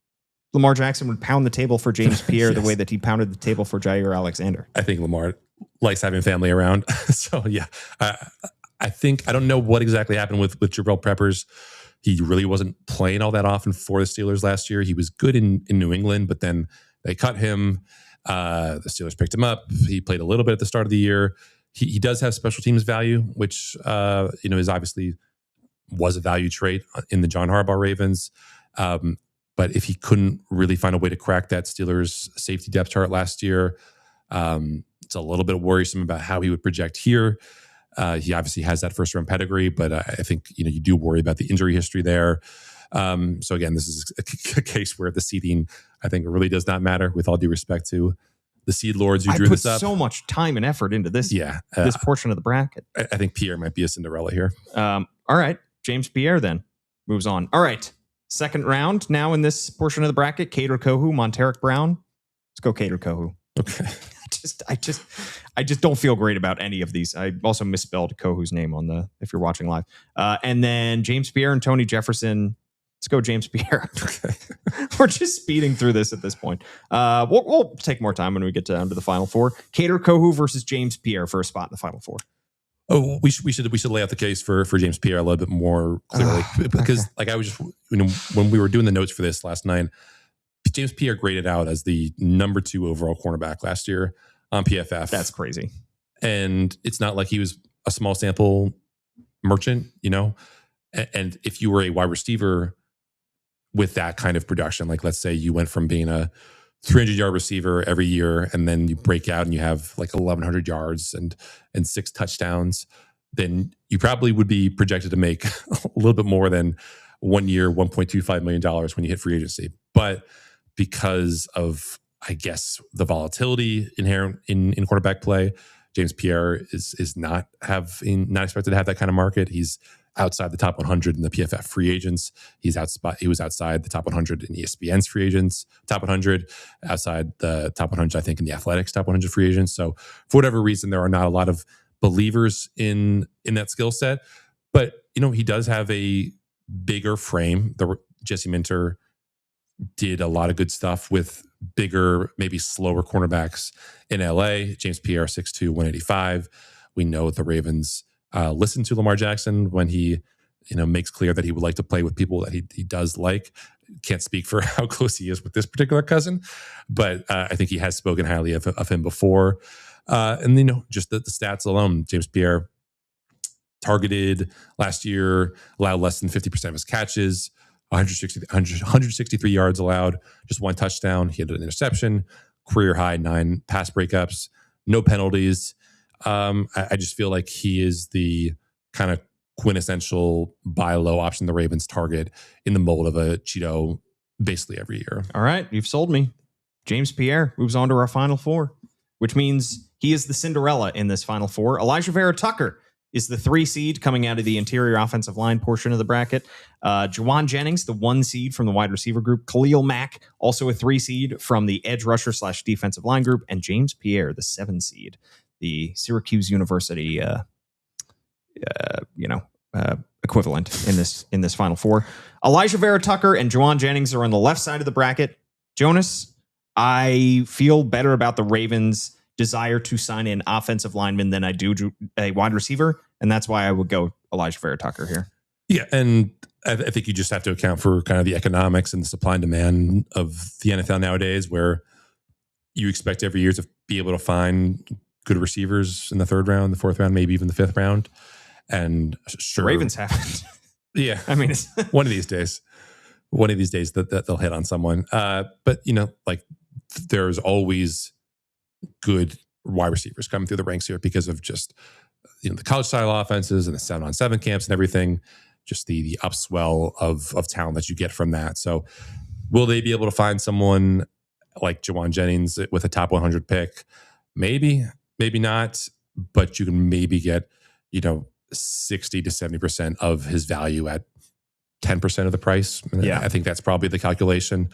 Lamar Jackson would pound the table for James Pierre Yes. the way that he pounded the table for Jair Alexander? I think Lamar likes having family around. So, yeah. I think, I don't know what exactly happened with Jabril Peppers. He really wasn't playing all that often for the Steelers last year. He was good in New England, but then they cut him. The Steelers picked him up. He played a little bit at the start of the year. He does have special teams value, which, is obviously was a value trait in the John Harbaugh Ravens. But if he couldn't really find a way to crack that Steelers safety depth chart last year, it's a little bit worrisome about how he would project here. He obviously has that first round pedigree, but I think you do worry about the injury history there. So again, this is a case where the seeding, I think, really does not matter. With all due respect to the seed lords who drew this up, I put so much time and effort into this. Yeah, this portion of the bracket. I think Pierre might be a Cinderella here. All right, James Pierre then moves on. All right, second round now in this portion of the bracket: Kader Kohu, Monteric Brown. Let's go, Kader Kohu. Okay. I just don't feel great about any of these. I also misspelled Kohu's name on the, if you're watching live. And then James Pierre and Tony Jefferson. Let's go James Pierre. Okay. We're just speeding through this at this point. We'll take more time when we get down to the Final Four. Kader Kohu versus James Pierre for a spot in the Final Four. Oh, we should lay out the case for James Pierre a little bit more clearly, because okay. like I was just when we were doing the notes for this last night, James Pierre graded out as the number 2 overall cornerback last year on PFF. That's crazy. And it's not like he was a small sample merchant, And if you were a wide receiver with that kind of production, like let's say you went from being a 300-yard receiver every year, and then you break out and you have like 1,100 yards and 6 touchdowns, then you probably would be projected to make a little bit more than 1 year, $1.25 million when you hit free agency. But because of, I guess, the volatility inherent in quarterback play, James Pierre is not expected to have that kind of market. He's outside the top 100 in the PFF free agents. He was outside the top 100 in ESPN's free agents, top 100, outside the top 100, I think, in the Athletics top 100 free agents. So for whatever reason, there are not a lot of believers in that skill set. But, he does have a bigger frame. Jesse Minter did a lot of good stuff with bigger, maybe slower cornerbacks in LA. James Pierre, 6'2", 185. We know the Ravens listen to Lamar Jackson when he, makes clear that he would like to play with people that he does like. Can't speak for how close he is with this particular cousin, but I think he has spoken highly of him before. And just the stats alone, James Pierre targeted last year, allowed less than 50% of his catches, 163 yards allowed, just 1 touchdown. He had an interception, career high 9 pass breakups, no penalties. I just feel like he is the kind of quintessential buy low option the Ravens target in the mold of a Cheeto basically every year. All right, you've sold me. James Pierre moves on to our Final Four, which means he is the Cinderella in this Final Four. Elijah Vera Tucker is the 3 seed coming out of the interior offensive line portion of the bracket. Juwan Jennings, the 1 seed from the wide receiver group. Khalil Mack, also a 3 seed from the edge rusher / defensive line group. And James Pierre, the 7 seed, the Syracuse University, equivalent in this Final Four. Elijah Vera Tucker and Juwan Jennings are on the left side of the bracket. Jonas, I feel better about the Ravens' desire to sign an offensive lineman than I do a wide receiver, and that's why I would go Elijah Vera Tucker here. Yeah, and I think you just have to account for kind of the economics and the supply and demand of the NFL nowadays, where you expect every year to be able to find good receivers in the 3rd round, the 4th round, maybe even the 5th round. And sure, the Ravens haven't. Yeah, I mean, one of these days that they'll hit on someone. But there's always good wide receivers coming through the ranks here because of just the college style offenses and the 7-on-7 camps and everything. just the upswell of talent that you get from that. So will they be able to find someone like Jawan Jennings with a top 100 pick? Maybe, maybe not, but you can maybe get, 60 to 70% of his value at 10% of the price. Yeah. I think that's probably the calculation.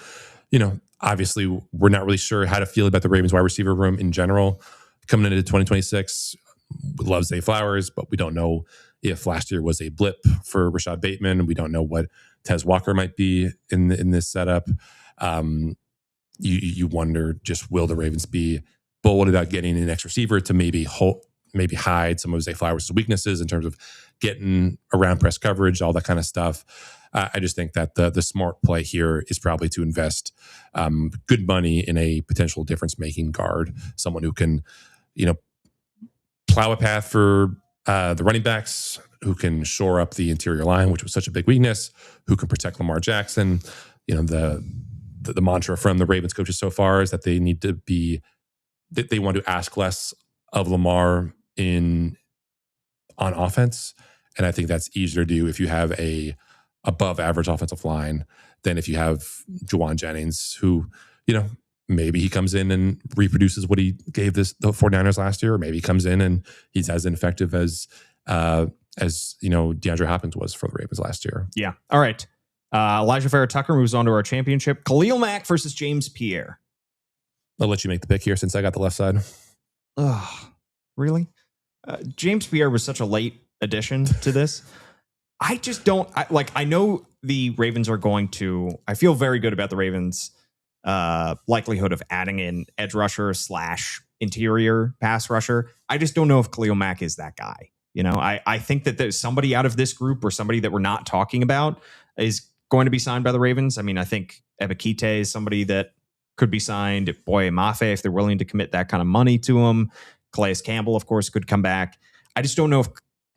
Obviously we're not really sure how to feel about the Ravens wide receiver room in general coming into 2026. We love Zay Flowers, but we don't know if last year was a blip for Rashad Bateman. We don't know what Tez Walker might be in this setup. You wonder, just will the Ravens be bold about getting an next receiver to maybe hide some of Zay Flowers' weaknesses in terms of getting around press coverage, all that kind of stuff. I just think that the smart play here is probably to invest good money in a potential difference-making guard, someone who can, plow a path for the running backs, who can shore up the interior line, which was such a big weakness, who can protect Lamar Jackson. The mantra from the Ravens coaches so far is that they want to ask less of Lamar on offense. And I think that's easier to do if you have a above average offensive line than if you have Jawan Jennings, who, maybe he comes in and reproduces what he gave the 49ers last year, or maybe he comes in and he's as ineffective as DeAndre Hopkins was for the Ravens last year. Yeah. All right. Elijah Vera-Tucker moves on to our championship. Khalil Mack versus James Pierre. I'll let you make the pick here since I got the left side. Oh, really? James Pierre was such a late addition to this. I just don't I know the Ravens are going to, I feel very good about the Ravens' likelihood of adding an edge rusher / interior pass rusher. I just don't know if Khalil Mack is that guy. I think that there's somebody out of this group or somebody that we're not talking about is going to be signed by the Ravens. I mean, I think Ebikite is somebody that could be signed. Boye Mafe, if they're willing to commit that kind of money to him. Calais Campbell, of course, could come back. I just don't know if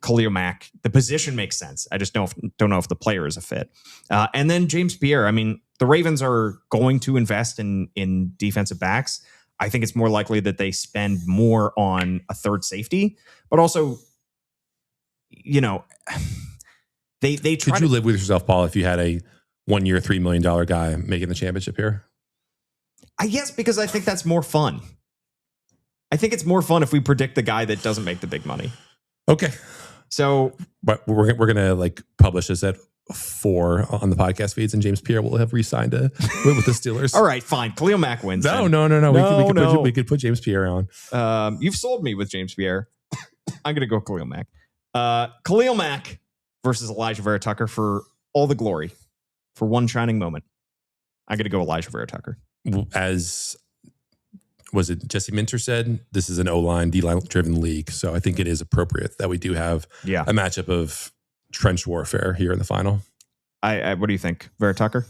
Khalil Mack, the position makes sense. I just don't know if the player is a fit. And then James Pierre. I mean, the Ravens are going to invest in defensive backs. I think it's more likely that they spend more on a third safety, but also, they try. Could you live with yourself, Paul, if you had a 1 year, $3 million guy making the championship here? Yes, because I think that's more fun. I think it's more fun if we predict the guy that doesn't make the big money. Okay. So, but we're gonna publish this at 4 on the podcast feeds, and James Pierre will have re-signed with the Steelers. All right, fine. Khalil Mack wins. No. We could put James Pierre on. You've sold me with James Pierre. I'm gonna go Khalil Mack. Khalil Mack versus Elijah Vera-Tucker for all the glory, for one shining moment. I'm gonna go Elijah Vera-Tucker. As was it Jesse Minter said, this is an O-line, D-line driven league. So I think it is appropriate that we do have a matchup of trench warfare here in the final. What do you think, Vera-Tucker?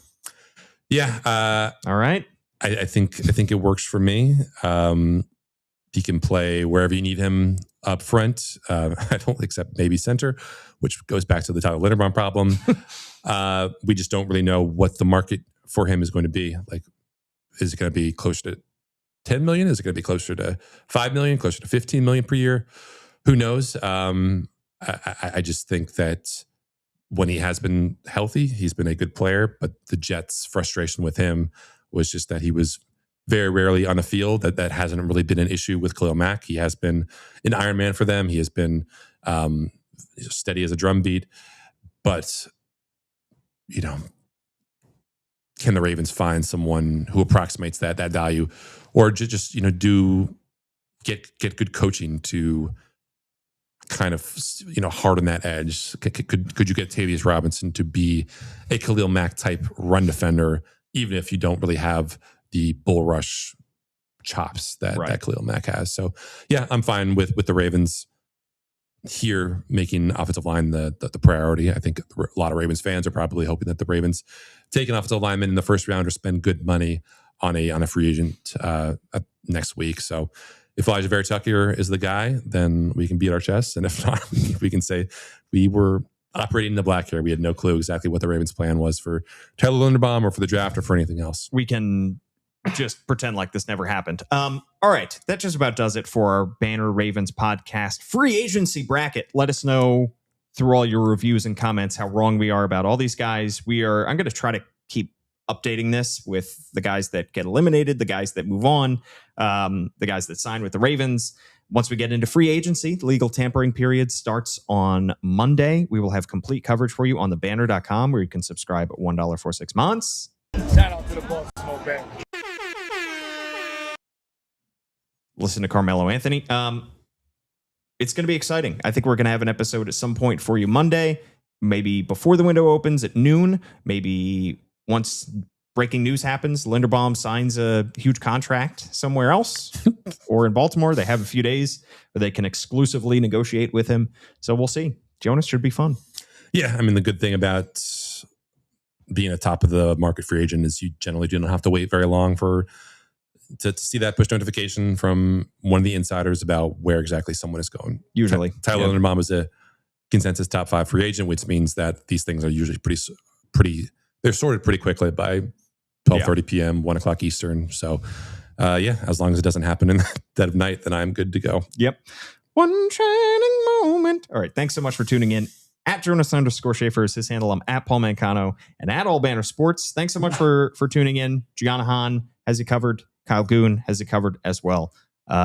Yeah. All right. I think it works for me. He can play wherever you need him up front. I don't except maybe center, which goes back to the Tyler Linderbaum problem. We just don't really know what the market for him is going to be. Is it going to be closer to 10 million? Is it going to be closer to 5 million, closer to 15 million per year? Who knows? I just think that when he has been healthy, he's been a good player, but the Jets' frustration with him was just that he was very rarely on the field. That hasn't really been an issue with Khalil Mack. He has been an Iron Man for them. He has been steady as a drumbeat, but can the Ravens find someone who approximates that value, or just get good coaching to kind of harden that edge? Could you get Tavius Robinson to be a Khalil Mack type run defender, even if you don't really have the bull rush chops that Khalil Mack has? So yeah, I'm fine with the Ravens here making offensive line the priority. I think a lot of Ravens fans are probably hoping that the Ravens take an offensive lineman in the first round or spend good money on a free agent next week. So if Elijah Vera-Tucker is the guy, then we can beat our chests. And if not, we can say we were operating in the black here. We had no clue exactly what the Ravens' plan was for Tyler Linderbaum or for the draft or for anything else. We can just pretend like this never happened. All right. That just about does it for our Banner Ravens podcast free agency bracket. Let us know through all your reviews and comments how wrong we are about all these guys. I'm going to try to keep updating this with the guys that get eliminated, the guys that move on, the guys that sign with the Ravens. Once we get into free agency, the legal tampering period starts on Monday. We will have complete coverage for you on thebanner.com, where you can subscribe at $1 for 6 months. Shout out to the Baltimore Banner. Listen to Carmelo Anthony. It's going to be exciting. I think we're going to have an episode at some point for you Monday, maybe before the window opens at noon, maybe once breaking news happens, Linderbaum signs a huge contract somewhere else or in Baltimore. They have a few days where they can exclusively negotiate with him. So we'll see. Jonas, should be fun. Yeah, I mean, the good thing about being a top of the market free agent is you generally do not have to wait very long to see that push notification from one of the insiders about where exactly someone is going. Usually. Tyler Linderbaum is a consensus top 5 free agent, which means that these things are usually pretty they're sorted pretty quickly by 12:30 p.m., 1 o'clock Eastern. So, as long as it doesn't happen in the dead of night, then I'm good to go. Yep. One shining moment. All right. Thanks so much for tuning in. At Jonas_Shaffer is his handle. I'm at Paul Mancano and at All Banner Sports. Thanks so much for tuning in. Gianna Hahn has you covered. Kyle Goon has it covered as well.